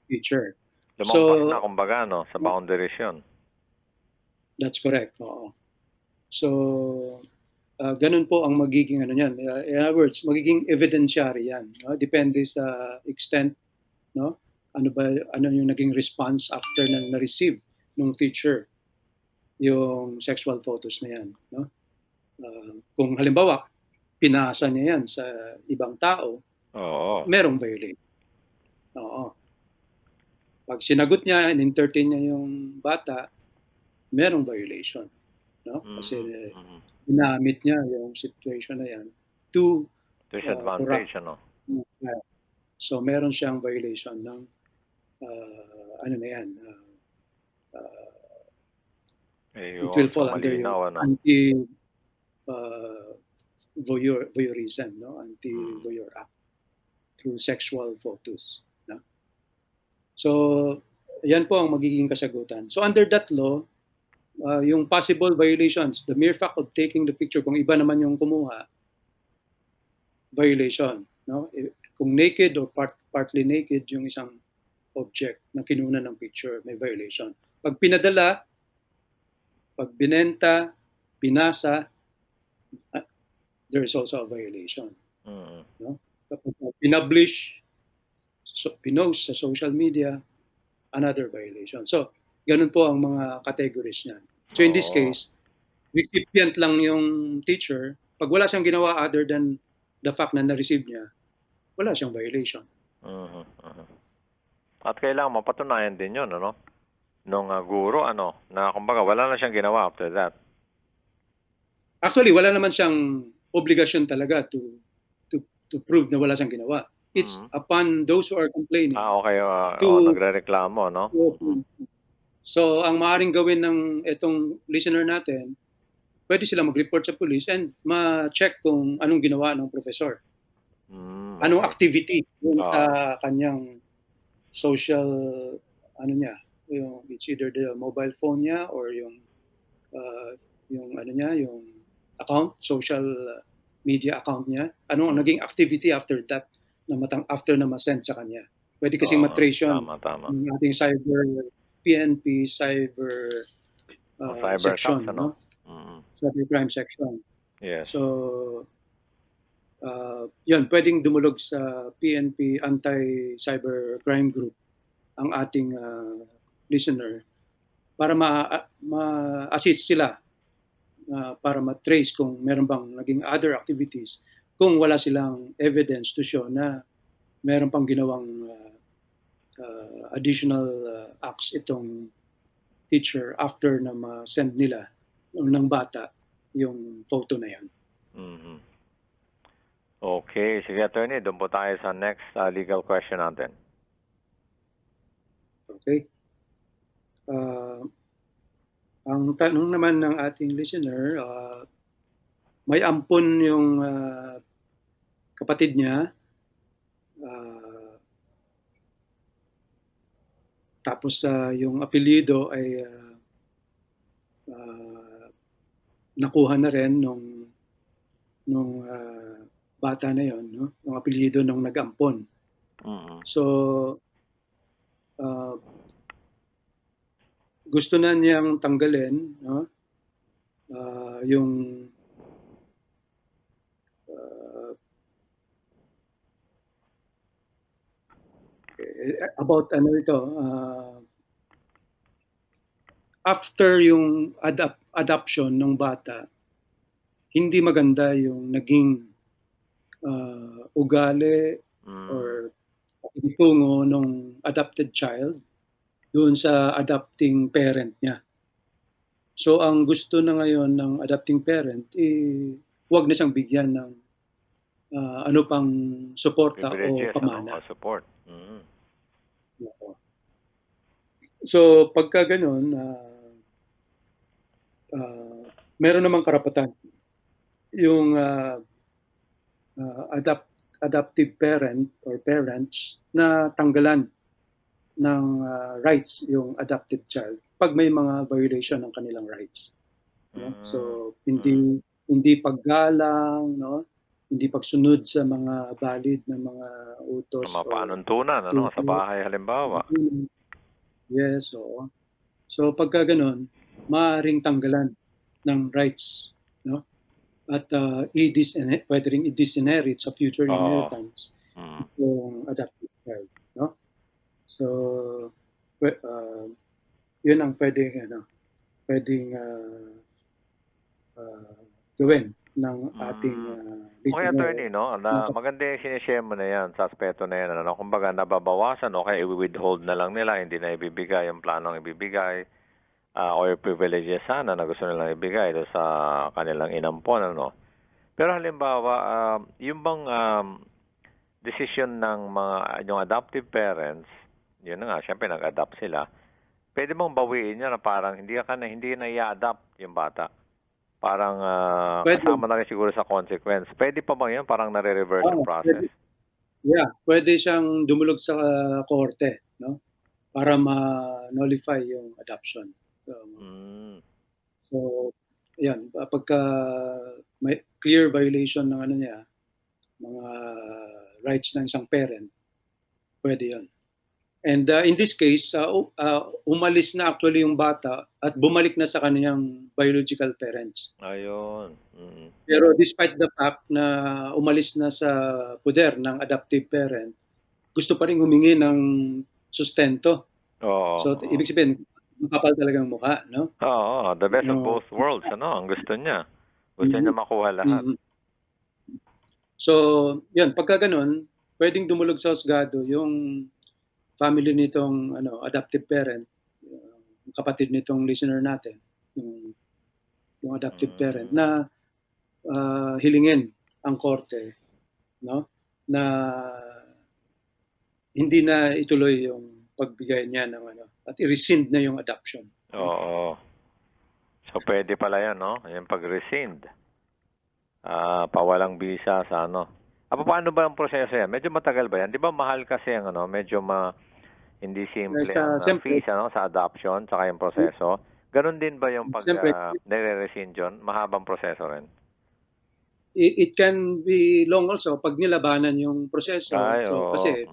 Speaker 4: teacher.
Speaker 3: Lumampas na kumbaga, no, sa boundaries yun.
Speaker 4: That's correct. Oo. So ganun po ang magiging niyan. In other words, magiging evidentiary yan, no? Depende sa extent, no, ano yung naging response after na receive ng teacher yung sexual photos na yan, no? Kung halimbawa pinasa niya yan sa ibang tao, merong violation. Pag sinagot niya, in-entertain niya yung bata, merong violation, no? Kasi ginamit niya yung situation na yan to
Speaker 3: disadvantage, ano?
Speaker 4: So meron siyang violation ng ano na yan, it will fall under yung voyeurism, no? Anti-voyeur Act through sexual photos, no? So, yan po ang magiging kasagutan. So under that law, yung possible violations, the mere fact of taking the picture, kung iba naman yung kumuha, violation. No? Kung naked or partly naked yung isang object na kinuna ng picture, may violation. Pag pinadala, pag binenta, binasa, there is also a violation. No? Kapag pinublish, pinost sa social media, another violation. So, ganun po ang mga categories niyan. So in this case, recipient lang yung teacher. Pag wala siyang ginawa other than the fact na na-receive niya, wala siyang violation.
Speaker 3: At kailangan mapatunayan din yun, ano? Nung guro, na kumbaga wala na siyang ginawa after that.
Speaker 4: Actually, wala naman siyang obligasyon talaga to prove na wala siyang ginawa. It's upon those who are complaining.
Speaker 3: Okay. Nagre-reklamo, no?
Speaker 4: So, ang maaaring gawin ng itong listener natin, pwede sila mag-report sa police and ma-check kung anong ginawa ng professor. Anong activity yung sa kanyang social, it's either the mobile phone niya or yung account, social media account niya. Anong naging activity after that, after na ma-send sa kanya. Pwede kasing matrace yun.
Speaker 3: Tama.
Speaker 4: Yung ating PNP cyber section,
Speaker 3: cops,
Speaker 4: no? Cybercrime section.
Speaker 3: Yes.
Speaker 4: So, yun, pwedeng dumulog sa PNP Anti-Cybercrime Group ang ating listener para ma-assist sila para ma-trace kung meron bang naging other activities kung wala silang evidence to show na meron pang ginawang additional acts itong teacher after na ma-send nila ng bata yung photo na yan.
Speaker 3: Okay. Sige, attorney, doon po tayo sa next legal question natin.
Speaker 4: Okay. Ang tanong naman ng ating listener, may ampon yung kapatid niya, tapos yung apelyido ay nakuha na rin nung bata na yon, no? Yung apelyido nung nag-ampon. So, gusto na niyang tanggalin, no? Yung about after yung adoption ng bata, hindi maganda yung naging ugali or tungo ng adopted child doon sa adopting parent niya. So ang gusto na ngayon ng adopting parent, huwag na siyang bigyan ng ano pang suporta o pamana.
Speaker 3: Support.
Speaker 4: So pagka ganun, meron namang karapatan yung adoptive parent or parents na tanggalan ng rights yung adopted child pag may mga violation ng kanilang rights. No? So hindi paggalang, no? Hindi pagsunod sa mga valid na mga utos
Speaker 3: o panuntunan sa bahay halimbawa.
Speaker 4: Yes, oo. So pagka ganun, maaaring tanggalan ng rights, no? At pwede rin i-disinherit sa future inheritance yung adopted child, no? So yun ang pwedeng gawin ng ating
Speaker 3: okay, attorney, no? Maganda yung sinishare mo na yan sa aspeto na yan. Kumbaga, nababawasan, okay, i-withhold na lang nila, hindi na ibibigay yung planong ibibigay or privileges sana na gusto nilang ibigay doon sa kanilang inampon, Pero halimbawa, yung bang decision ng yung adoptive parents, yun na nga, syempre nag-adopt sila, pwede mong bawiin niya na parang hindi na i-adopt yung bata. Parang kasama na rin siguro sa consequence. Pwede pa ba yun? Parang nare-reverse yung process?
Speaker 4: Yeah, pwede siyang dumulog sa korte, no? para ma-nullify yung adoption. So, yan, pagka may clear violation ng ano niya, mga rights ng isang parent, pwede yun. And in this case, umalis na actually yung bata at bumalik na sa kanyang biological parents.
Speaker 3: Ayun.
Speaker 4: Pero despite the fact na umalis na sa poder ng adoptive parent, gusto pa rin humingi ng sustento.
Speaker 3: Oo.
Speaker 4: So, ibig sabihin, makapal talagang mukha, no?
Speaker 3: Oo, the best of both worlds, ano? Ang gusto niya. Gusto niya makuha lahat.
Speaker 4: So, yun, pagka ganun, pwedeng dumulog sa husgado yung family nitong adoptive parent, yung kapatid nitong listener natin, yung adoptive parent, na hilingin ang korte, no? Na hindi na ituloy yung pagbigay niya ng at i-rescind na yung adoption.
Speaker 3: Oo. So, pwede pala yan, no? Yung pag-rescind. Pawalang bisa sa paano ba ang proseso yan? Medyo matagal ba yan? Di ba mahal kasi ang medyo hindi simple ang fees sa adoption saka yung proseso? Ganon din ba yung pag nire-rescind yun? Mahabang proseso rin?
Speaker 4: It can be long also pag nilabanan yung proseso. Kasi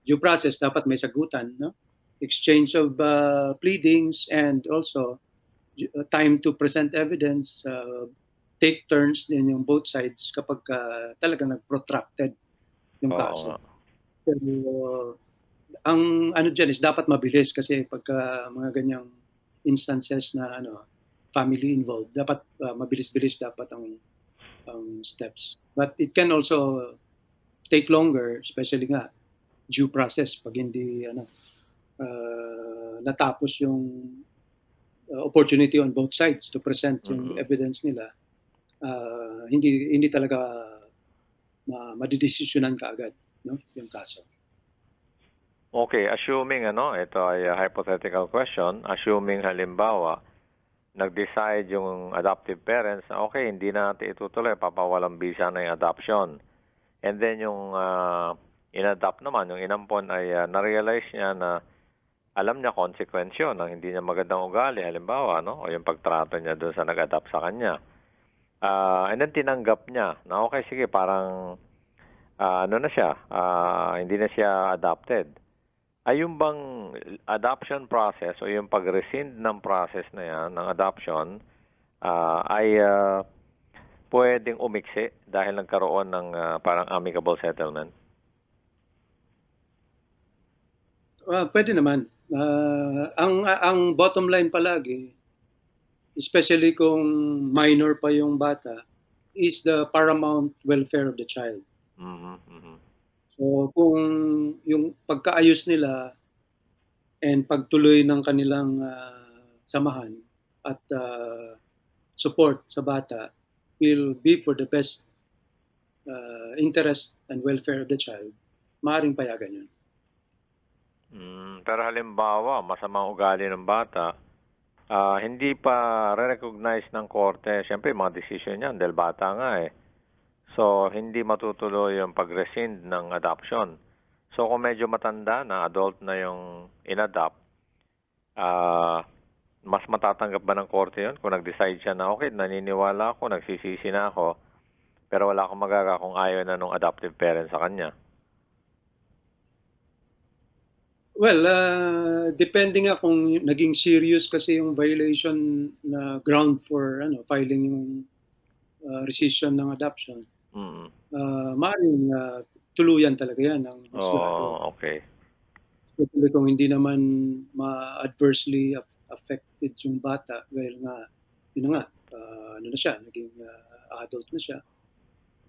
Speaker 4: due process dapat may sagutan, no? Exchange of pleadings and also time to present evidence, take turns din yung both sides kapag talaga nag-protracted yung kaso. Pero ang dyan is dapat mabilis kasi pagka mga ganyang instances na family involved, dapat mabilis-bilis dapat ang steps. But it can also take longer, especially nga due process pag hindi natapos yung opportunity on both sides to present yung evidence nila. Hindi talaga madidesisyonan kaagad, no, yung kaso.
Speaker 3: Okay, assuming ito ay a hypothetical question, assuming halimbawa nag-decide yung adoptive parents na okay, hindi na natin itutuloy, papawalang bisa na yung adoption. And then yung in-adopt naman, yung inampon ay na-realize niya na alam niya consequence yun ng hindi niya magandang ugali, halimbawa, o yung pagtrato niya doon sa nag-adopt sa kanya. And then tinanggap niya na okay, sige, parang na siya, hindi na siya adopted. Ay yung bang adoption process o yung pag-rescind ng process na yan, ng adoption, ay pwedeng umiksi dahil nagkaroon ng parang amicable settlement?
Speaker 4: Pwede naman. Ang bottom line palagi, especially kung minor pa yung bata, is the paramount welfare of the child. So kung yung pagkaayos nila and pagtuloy ng kanilang samahan at support sa bata will be for the best interest and welfare of the child, maaaring payagan yun.
Speaker 3: Pero halimbawa, masamang ugali ng bata, hindi pa re-recognize ng korte, siyempre mga decision yan dahil bata nga eh. So, hindi matutuloy yung pag-rescind ng adoption. So, kung medyo matanda na, adult na yung in-adopt, mas matatanggap ba ng korte yun? Kung nag-decide siya na, okay, naniniwala ako, nagsisisi na ako, pero wala akong magagawa kung ayaw na nung adoptive parent sa kanya.
Speaker 4: Well, depende nga kung naging serious kasi yung violation na ground for filing yung rescission ng adoption. Maaaring tuluyan talaga yan ng husgado.
Speaker 3: Okay.
Speaker 4: Especially kung hindi naman ma-adversely affected yung bata dahil nga, na siya, naging adult na siya,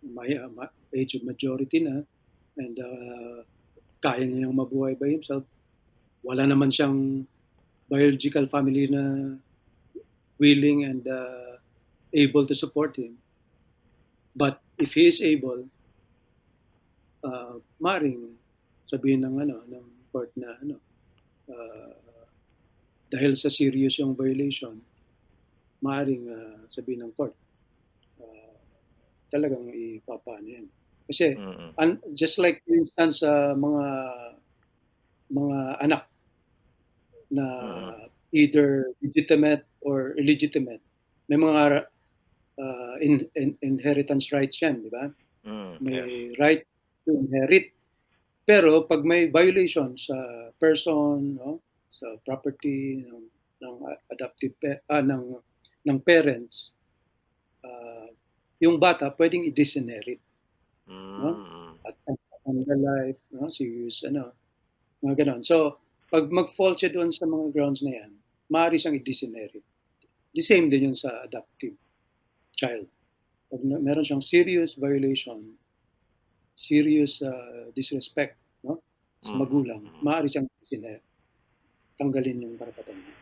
Speaker 4: may age of majority na, and kaya niyang mabuhay by himself. Wala naman siyang biological family na willing and able to support him. But if he is able, maring sabihin ng court na dahil sa serious yung violation, maring sabihin ng court talagang ipapano yan. Kasi just like for instance sa mga mga anak na
Speaker 3: Mm.
Speaker 4: either legitimate or illegitimate. May mga inheritance rights yan, di ba?
Speaker 3: Yes.
Speaker 4: May right to inherit. Pero pag may violation sa person, no, sa property ng ng parents, uh, yung bata pwedeng i-disinherit, no?
Speaker 3: Mm.
Speaker 4: At ang life, no, serious mga ganon. So, pag mag-fall siya doon sa mga grounds na yan, maaari siyang i-disinherit. The same din yun sa adoptive child. Pag meron siyang serious violation, serious disrespect, no, sa magulang, maaari siyang disinherit. Tanggalin yung karapatan niya.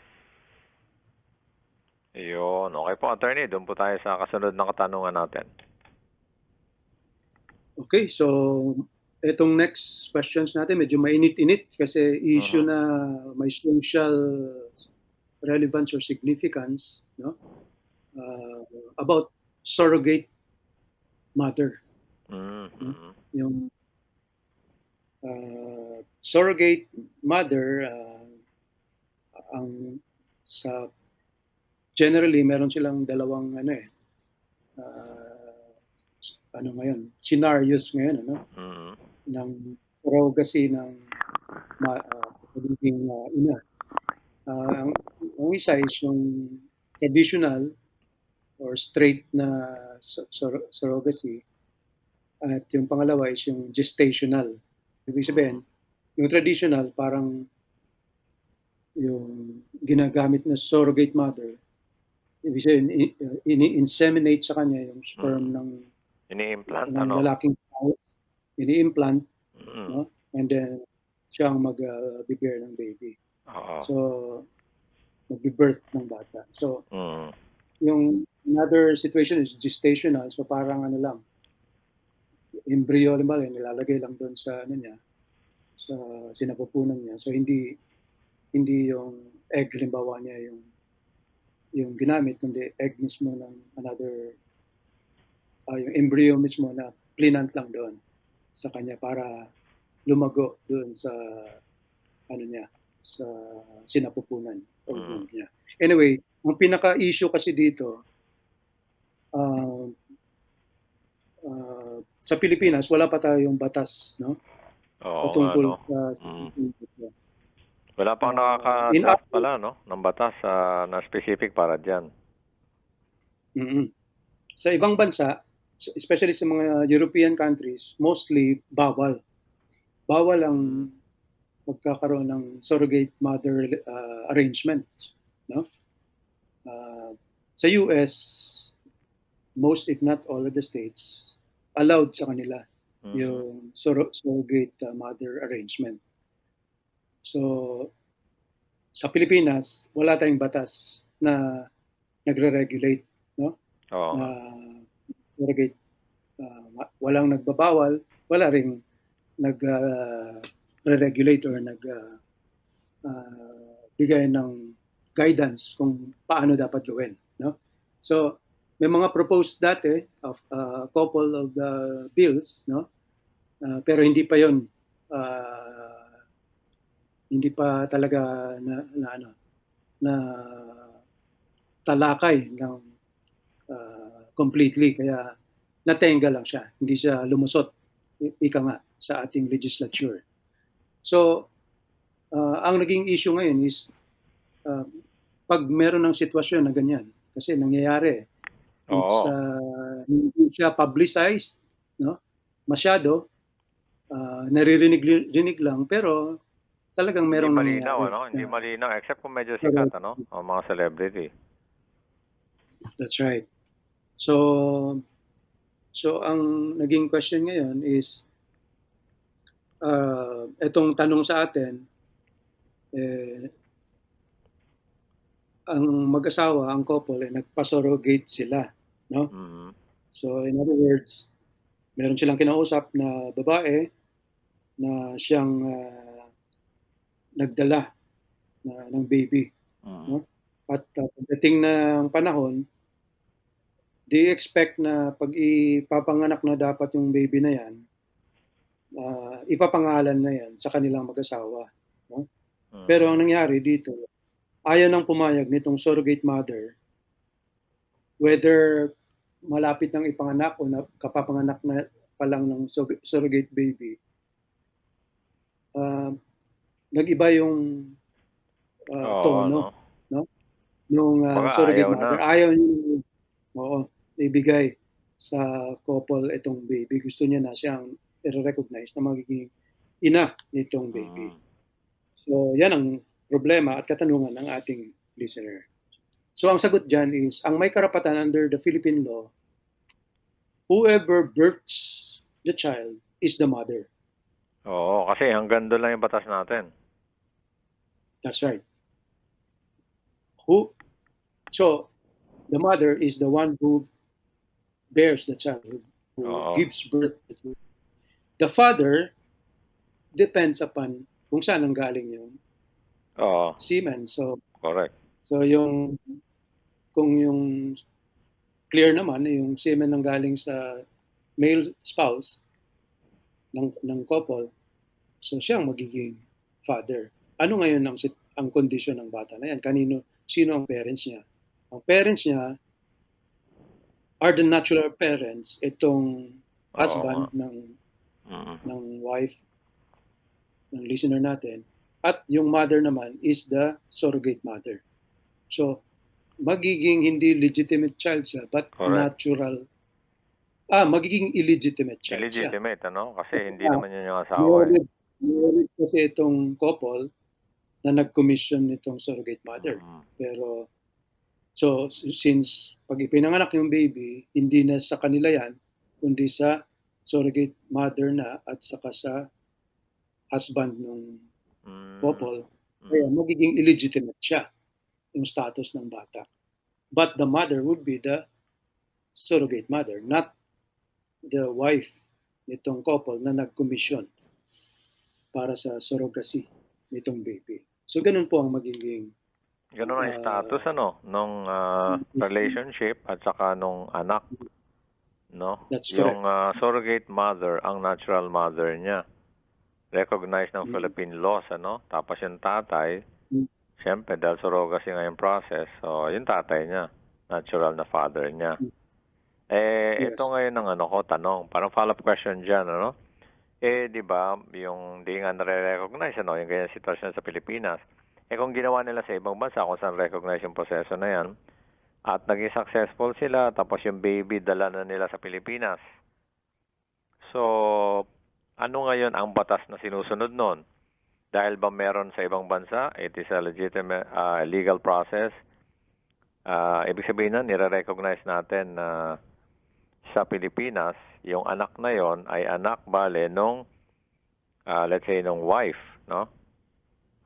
Speaker 3: Yun. Okay po, attorney. Doon po tayo sa kasunod na katanungan natin.
Speaker 4: Okay, so itong next questions natin medyo mainit-init kasi issue na may social relevance or significance, no? About surrogate mother.
Speaker 3: Mm-hmm.
Speaker 4: Yung surrogate mother, ang sa generally meron silang dalawang ngayon, scenarios ngayon, ng surrogacy ng pagiging ina. Ang isa is yung traditional or straight na surrogacy, at yung pangalawa is yung gestational. Ibig sabihin, yung traditional parang yung ginagamit na surrogate mother, ibig sabihin, ini-inseminate sa kanya yung sperm ng
Speaker 3: Ini-implant,
Speaker 4: lalaking tao, ini-implant, no? And then siyang mag-bear ng baby. So, mag-birth ng bata. So, yung another situation is gestational. So, parang lang, embryo, halimbawa, nilalagay lang doon sa niya, sa sinapupunan niya. So, hindi yung egg, halimbawa niya yung ginamit, kundi egg mismo ng another, yung embryo mismo na plinant lang doon sa kanya para lumago doon sa niya, sa sinapupunan niya. Anyway, ang pinaka-issue kasi dito, sa Pilipinas wala pa tayong batas, no? Tungkol sa
Speaker 3: wala pang nakaka-draft pala, no, ng batas na specific para diyan.
Speaker 4: Sa ibang bansa, especially sa mga European countries, mostly bawal ang magkakaroon ng surrogate mother arrangement, no? Sa US, most if not all of the states allowed sa kanila yung surrogate mother arrangement. So, sa Pilipinas, wala tayong batas na nagre-regulate, no? Surrogate, walang nagbabawal, wala ring nag-regulate or bigay ng guidance kung paano dapat gawin, no? So, may mga proposed dati of a couple of bills, no? Pero hindi pa 'yon hindi pa talaga na talakay ng completely, kaya natenga lang siya, hindi siya lumusot ika nga sa ating legislature. So, ang naging issue ngayon is pag meron ng sitwasyon na ganyan, kasi nangyayari, it's hindi siya publicized, no? Masyado, naririnig lang, pero talagang merong nangyayari.
Speaker 3: Hindi malinaw, except kung medyo sikat, o mga celebrity.
Speaker 4: That's right. So ang naging question ngayon is, etong tanong sa atin, ang mag-asawa, ang couple, nagpa-surrogate sila, no? So in other words, meron silang kinausap na babae na siyang nagdala ng baby, no? At pagdating ng panahon, they expect na pag ipapanganak na dapat yung baby na yan, ipapangalan na yan sa kanilang mag-asawa. No? Pero ang
Speaker 3: Mm.
Speaker 4: nangyari dito, ayaw nang pumayag nitong surrogate mother, whether malapit nang ipanganak o kapapanganak na pa lang ng surrogate baby, nag-iba yung
Speaker 3: Oo,
Speaker 4: tono,
Speaker 3: no?
Speaker 4: no? Nung
Speaker 3: Kumbaga
Speaker 4: surrogate
Speaker 3: ayaw na.
Speaker 4: mother. Ayaw niya, oo, ibigay sa couple itong baby. Gusto niya na siyang i-recognize na magiging ina nitong baby.
Speaker 3: Mm.
Speaker 4: So, yan ang problema at katanungan ng ating listener. So, ang sagot dyan is, ang may karapatan under the Philippine law, whoever births the child is the mother.
Speaker 3: Oo, kasi hanggang doon lang yung batas natin.
Speaker 4: That's right. So, the mother is the one who bears the child, who
Speaker 3: Oo.
Speaker 4: gives birth to the child. The father depends upon kung saan ang galing yung
Speaker 3: Oo,
Speaker 4: semen. So,
Speaker 3: correct.
Speaker 4: kung yung clear naman, yung semen ang galing sa male spouse ng couple, so siyang magiging father. Ano ngayon ang kondisyon ng bata na yan? Sino ang parents niya? Ang parents niya are the natural parents, itong husband ng wife ng listener natin, at yung mother naman is the surrogate mother. So, magiging hindi legitimate child siya, but
Speaker 3: Correct.
Speaker 4: magiging illegitimate child siya.
Speaker 3: Illegitimate, ano? Kasi hindi naman yun yung asawa.
Speaker 4: Meron kasi itong couple na nag-commission nitong surrogate mother. Pero, so, since pag ipinanganak yung baby, hindi na sa kanila yan, kundi sa surrogate mother na at saka sa husband ng couple, kaya magiging illegitimate siya yung status ng bata. But the mother would be the surrogate mother, not the wife nitong couple na nag-commission para sa surrogacy nitong baby. So, ganun po ang magiging
Speaker 3: Ganun ang status, ano, nung relationship at saka nung anak, no?
Speaker 4: That's
Speaker 3: yung
Speaker 4: correct.
Speaker 3: surrogate mother, ang natural mother niya. Recognized ng Philippine laws, ano? Tapos yung tatay, siyempre, dahil surrogacy nga yung process, so yung tatay niya, natural na father niya.
Speaker 4: Yes.
Speaker 3: Ito ngayon ang tanong, parang follow-up question dyan, ano? Di ba, yung di nga nare-recognize, ano, yung ganyan sitwasyon sa Pilipinas. Kung ginawa nila sa ibang bansa, kung saan recognize yung proseso na yan, at naging successful sila, tapos yung baby dala na nila sa Pilipinas. So, ano ngayon ang batas na sinusunod nun? Dahil ba meron sa ibang bansa, it is a legitimate legal process. Ibig sabihin na, nire-recognize natin na sa Pilipinas, yung anak na yon ay anak bale nung, let's say, nung wife, no?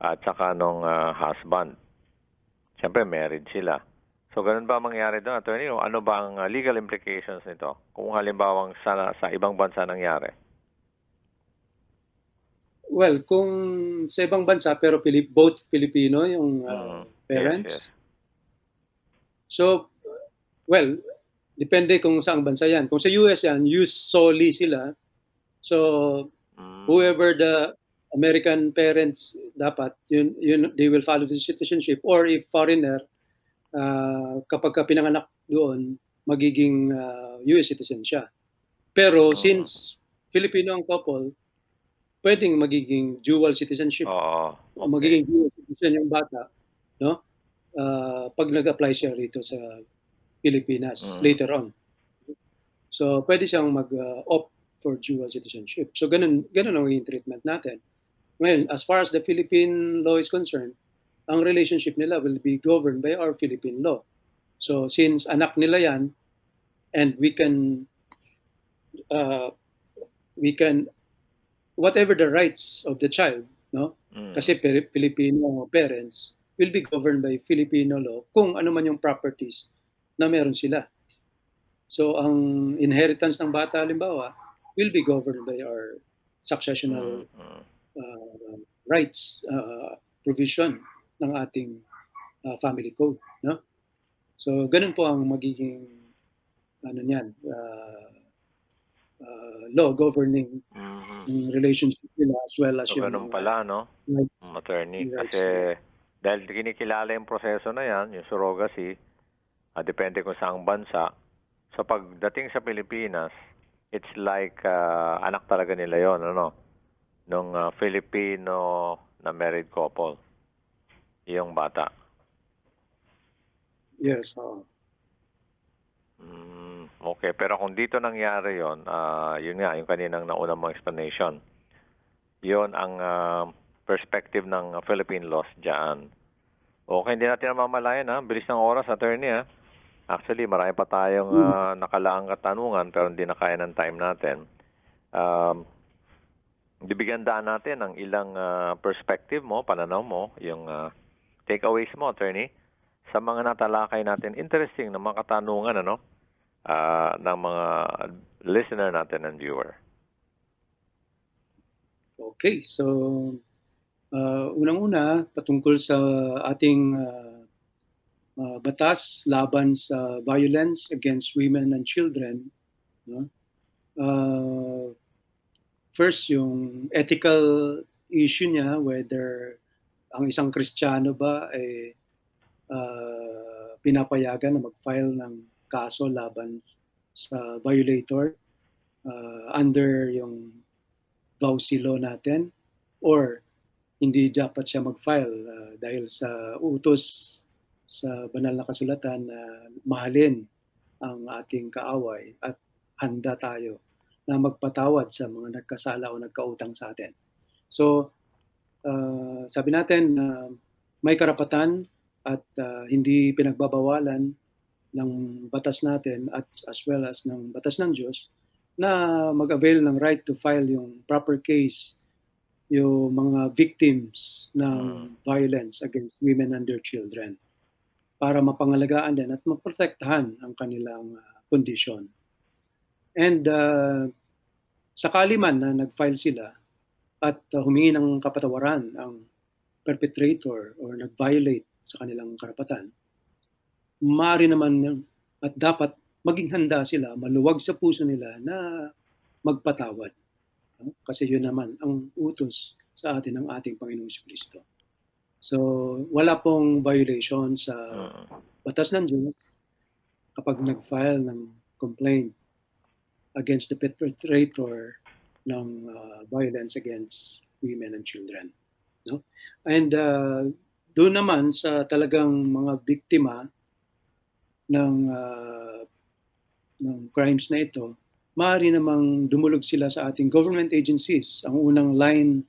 Speaker 3: At saka nung husband. Siyempre, married sila. So, ganun ba mangyari doon, attorney? Ano ba ang legal implications nito? Kung halimbawang sa ibang bansa nangyari?
Speaker 4: Well, kung sa ibang bansa, pero both Filipino yung parents.
Speaker 3: Yes.
Speaker 4: So, well, depende kung saang bansa yan. Kung sa US yan, use soli sila. So, whoever the American parents dapat, they will follow the citizenship. Or if foreigner, kapag ka pinanganak doon, magiging US citizen siya. Pero since Filipino ang couple, pwedeng magiging dual citizenship.
Speaker 3: Okay.
Speaker 4: Magiging dual citizen yung bata, no? Pag nag-apply siya rito sa Pilipinas later on. So, pwede siyang mag-opt for dual citizenship. So, ganun ang magiging treatment natin. Ngayon, as far as the Philippine law is concerned, ang relationship nila will be governed by our Philippine law. So, since anak nila yan, and we can, whatever the rights of the child, no? Kasi Filipino parents will be governed by Filipino law kung ano man yung properties na meron sila. So, ang inheritance ng bata, halimbawa, will be governed by our successional rights provision ng ating family code, no? So, ganun po ang magiging law governing
Speaker 3: Mhm.
Speaker 4: yung relationship nila as well as
Speaker 3: So,
Speaker 4: yung
Speaker 3: ganun
Speaker 4: mga
Speaker 3: pala, no,
Speaker 4: rights,
Speaker 3: attorney?
Speaker 4: rights
Speaker 3: Kasi
Speaker 4: nila.
Speaker 3: dahil kinikilala yung proseso na yan, yung surrogacy, depende kung saang bansa. So, pagdating sa Pilipinas, it's like anak talaga nila yon, ano? Nung Filipino na married couple, yung bata.
Speaker 4: Yes,
Speaker 3: Okay, pero kung dito nangyari yon, yun nga, yung kaninang nauna mong explanation, yon ang perspective ng Philippine laws dyan. Okay, hindi natin namamalayan, ha? Bilis ng oras, attorney, ha? Actually, marami pa tayong nakalaang katanungan pero hindi na kaya ng time natin. Bibigyan daan natin ng ilang perspective mo, pananaw mo, yung takeaways mo, attorney, sa mga natalakay natin. Interesting na mga katanungan, ano, ng mga listener natin and viewer.
Speaker 4: okay. So, unang-una, patungkol sa ating batas laban sa violence against women and children, no? First, yung ethical issue niya, whether ang isang Kristiyano ba ay pinapayagan na mag-file ng kaso laban sa violator under yung VAUSI law natin, or hindi dapat siya mag-file dahil sa utos sa banal na kasulatan na mahalin ang ating kaaway at handa tayo na magpatawad sa mga nagkasala o nagkautang sa atin. So, sabi natin na may karapatan at hindi pinagbabawalan ng batas natin at as well as ng batas ng Diyos na mag-avail ng right to file yung proper case yung mga victims ng violence against women and their children para mapangalagaan din at maprotektahan ang kanilang kondisyon. And sakali man na nag-file sila at humingi ng kapatawaran ang perpetrator or nag-violate sa kanilang karapatan, maaari naman at dapat maging handa sila, maluwag sa puso nila na magpatawad. Kasi yun naman ang utos sa atin ng ating Panginoong Kristo. So, wala pong violation sa batas ng Diyos kapag nag-file ng complaint against the perpetrator ng violence against women and children. No? And doon naman sa talagang mga biktima ng crimes na ito, maaari namang dumulog sila sa ating government agencies. Ang unang line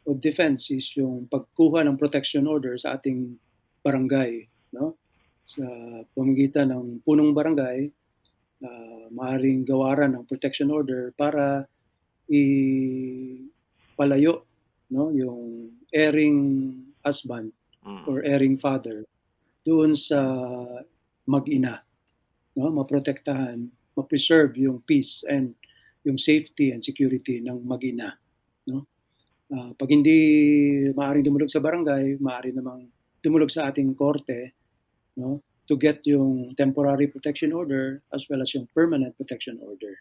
Speaker 4: of defense is yung pagkuha ng protection order sa ating barangay, no? Sa pamamagitan ng punong barangay, maaaring gawaran ng protection order para ipalayo, no, yung erring husband or erring father doon sa mag-ina, no, maprotektahan, ma-preserve yung peace and yung safety and security ng mag-ina, no. Pag hindi maaaring dumulog sa barangay, maaari namang dumulog sa ating korte, no, to get yung temporary protection order as well as yung permanent protection order.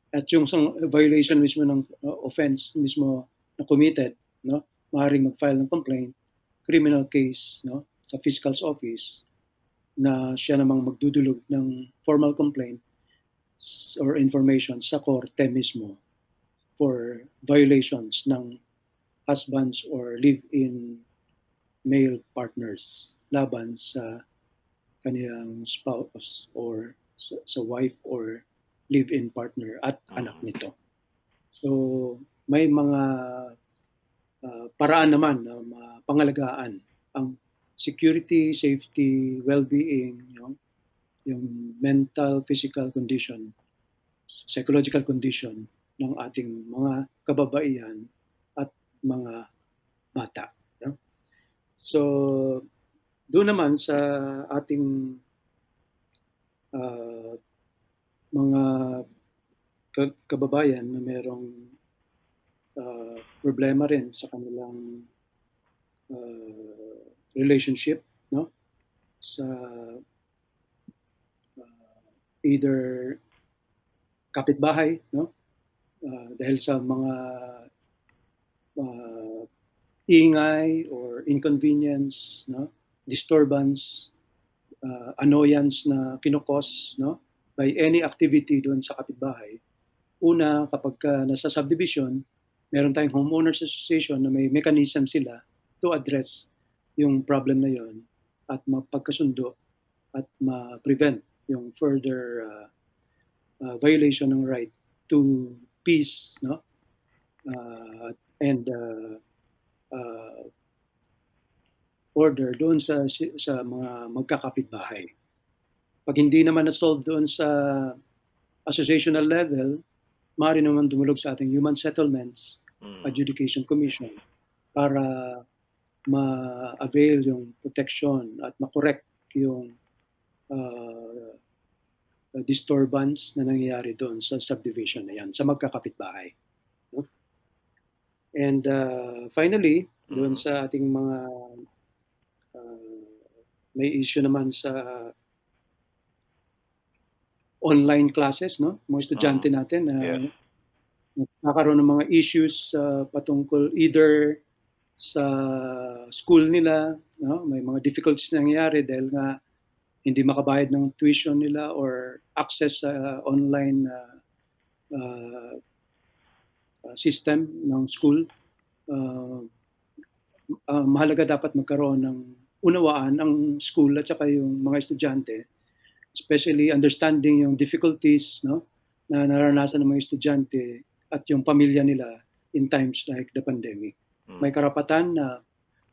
Speaker 4: At yung violation mismo ng offense mismo na committed, no, maaaring mag-file ng complaint, criminal case, no, sa fiscal's office na siya namang magdudulog ng formal complaint or information sa korte mismo for violations ng husbands or live-in male partners laban sa kanilang spouse or sa wife or live-in partner at anak nito. So, may mga paraan naman na pangalagaan ang security, safety, well-being, yung mental, physical condition, psychological condition ng ating mga kababaihan at mga bata. No? So, doon naman sa ating mga kababayan na merong problema rin sa kanilang relationship, no, sa either kapitbahay, no, dahil sa mga ingay or inconvenience, no? Disturbance, annoyance na kinukos, no? By any activity doon sa kapitbahay. Una, kapag nasa subdivision, meron tayong homeowners association na may mechanism sila to address yung problem na yon at mapagkasundo at ma-prevent yung further violation ng right to peace, no? And order doon sa mga magkakapitbahay. Pag hindi naman na-solve doon sa associational level, maaari naman dumulog sa ating Human Settlements Adjudication Commission para ma-avail yung protection at ma-correct yung disturbance na nangyayari doon sa subdivision na yan, sa magkakapitbahay. No? And finally, doon sa ating mga may issue naman sa online classes, no? Mga estudyante natin na nagkakaroon ng mga issues patungkol either sa school nila, no? May mga difficulties na nangyayari dahil nga hindi makabayad ng tuition nila or access sa online system ng school. Mahalaga dapat magkaroon ng unawaan ang school at saka yung mga estudyante, especially understanding yung difficulties, no, na naranasan ng mga estudyante at yung pamilya nila in times like the pandemic. May karapatan na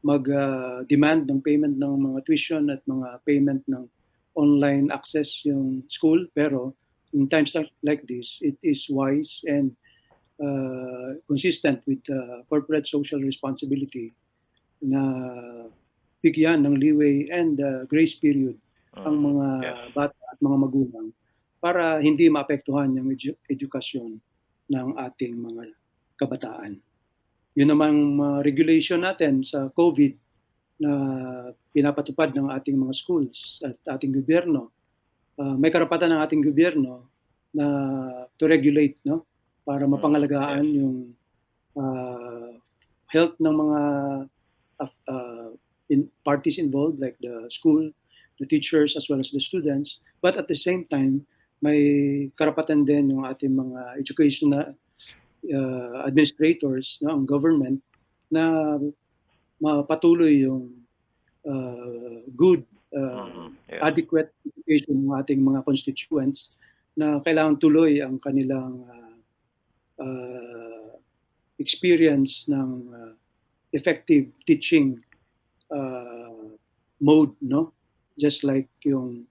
Speaker 4: mag-demand ng payment ng mga tuition at mga payment ng online access yung school, pero in times like this, it is wise and consistent with corporate social responsibility na bigyan ng leeway and grace period ang mga bata at mga magulang para hindi maapektuhan yung edukasyon ng ating mga kabataan. Yun namang regulation natin sa COVID na pinapatupad ng ating mga schools at ating gobyerno. May karapatan ng ating gobyerno na to regulate, no, para mapangalagaan yung health ng mga parties involved like the school, the teachers as well as the students, but at the same time may karapatan din yung ating mga educational administrators, no, ang government na mapatuloy yung good adequate education ng ating mga constituents na kailangan tuloy ang kanilang experience ng effective teaching mode, no? Just like yung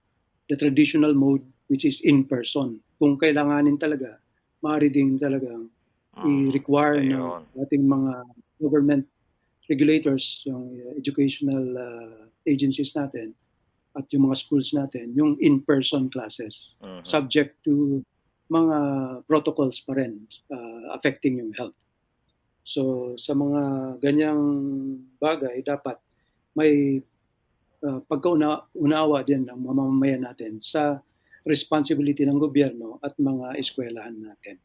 Speaker 4: the traditional mode which is in person. Kung kailanganin talaga, maaari din talagang i-require ng ating mga government regulators, yung educational agencies natin at yung mga schools natin, yung in-person classes, subject to mga protocols pa rin affecting yung health. So sa mga ganyang bagay, dapat may pagkaunawa din ng mamamayan natin sa responsibility ng gobyerno at mga eskwelahan natin.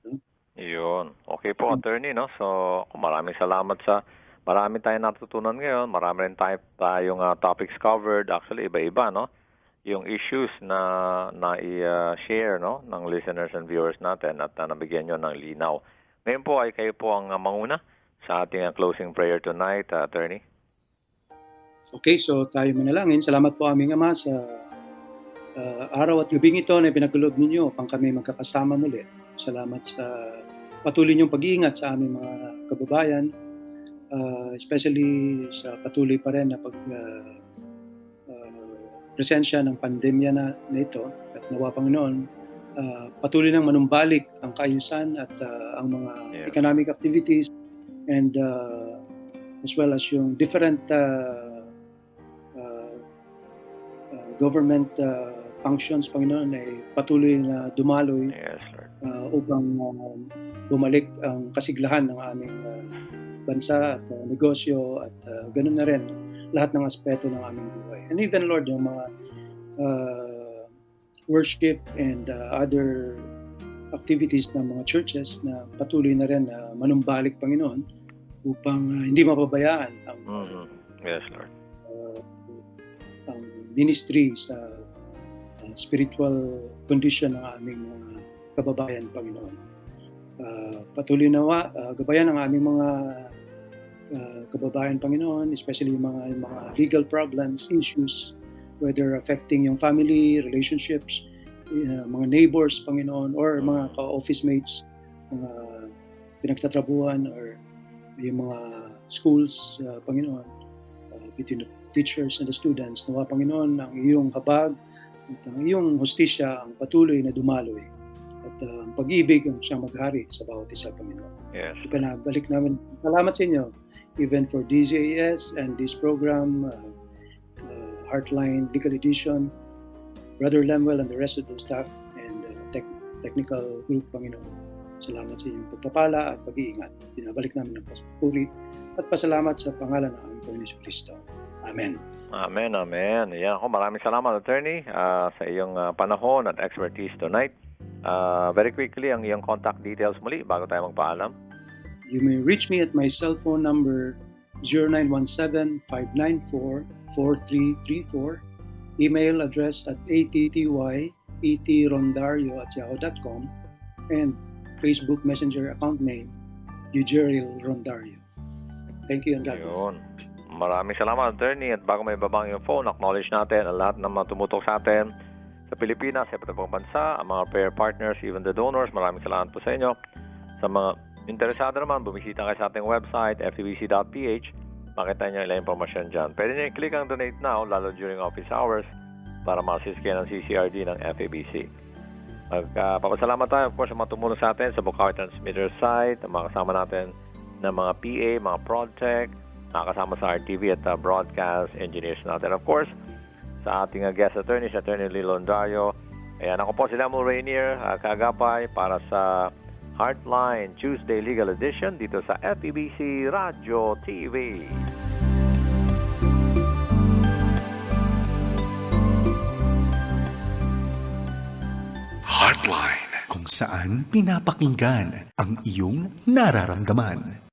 Speaker 4: No?
Speaker 3: Yun. Okay po, attorney, no? So, maraming salamat sa marami tayong natutunan ngayon. Marami rin tayong topics covered. Actually, iba-iba, no? Yung issues na i-share, no? Ng listeners and viewers natin at nabigyan nyo ng linaw. Ngayon po ay kayo po ang manguna sa ating closing prayer tonight, attorney.
Speaker 4: Okay, so tayo manalangin. Salamat po aming Ama sa araw at gabing ito na pinagkaloob ninyo upang kami magkakasama muli. Salamat sa patuloy niyong pag-iingat sa aming mga kababayan, especially sa patuloy pa rin na presensya ng pandemya na ito at nawa Panginoon, patuloy nang manumbalik ang kaayusan at ang mga economic activities and as well as yung different government functions, Panginoon, ay patuloy na dumaloy upang bumalik ang kasiglahan ng aming bansa at negosyo at ganun na rin lahat ng aspeto ng aming buhay. And even, Lord, yung mga worship and other activities ng mga churches na patuloy na rin na manumbalik, Panginoon, upang hindi mapabayaan ang,
Speaker 3: Yes, Lord.
Speaker 4: ang ministry sa spiritual condition ng aming mga kababayan, Panginoon. Patuloy nawa, gabayan ang aming mga kababayan, Panginoon, especially yung mga legal problems, issues, whether affecting yung family, relationships, mga neighbors, Panginoon, or mga ka-office mates, mga pinagtatrabuhan, or yung mga schools, Panginoon, between the teachers and the students. Nawa, Panginoon, ang iyong habag at ang iyong hustisya ang patuloy na dumaloy at ang pag-ibig ang siyang maghari sa bawat isa, Panginoon.
Speaker 3: Yes.
Speaker 4: Ipanabalik namin. Salamat sa inyo, even for DZAS and this program, Heartline Legal Edition, Brother Lemuel and the rest of the staff and technical group, Panginoon. Salamat sa inyong pagpapala at pag-iingat. Pinabalik namin ang pasupuri at pasalamat sa pangalan ng aming Panginoon Kristo. Amen.
Speaker 3: Amen, amen. Yan ako, maraming salamat, Attorney, sa iyong panahon at expertise tonight. Very quickly, ang iyong contact details muli bago tayo magpaalam.
Speaker 4: You may reach me at my cell phone number 0917-594-4334, email address at atty@rondario@yahoo.com, and Facebook Messenger account name, Eugeril Rondario. Thank you and God bless.
Speaker 3: Yun. Maraming salamat, Attorney. At bago may babang yung phone, acknowledge natin ang lahat ng mga tumutok sa atin sa Pilipinas, sa iba't ibang bansa, ang mga prayer partners, even the donors. Maraming salamat po sa inyo. Sa mga interesado naman, bumisita kayo sa ating website, febc.ph. Makita niyo ilang impormasyon dyan. Pwede niyo i-click ang donate now, lalo during office hours, para ma-assist kayo ng CCRD ng FEBC. Magpapasalamat tayo, of course, sa mga tumulong sa atin sa Bukawi Transmitter site, ang mga kasama natin ng mga PA, mga ProdTech, mga kasama sa RTV at broadcast engineers natin. Of course, sa ating guest attorney, si Attorney Lilo Londario. Ayan, ako po si Lemuel Rainier, kagapay para sa Heartline Tuesday Legal Edition dito sa FEBC Radio TV.
Speaker 1: Heartline, kung saan pinapakinggan ang iyong nararamdaman.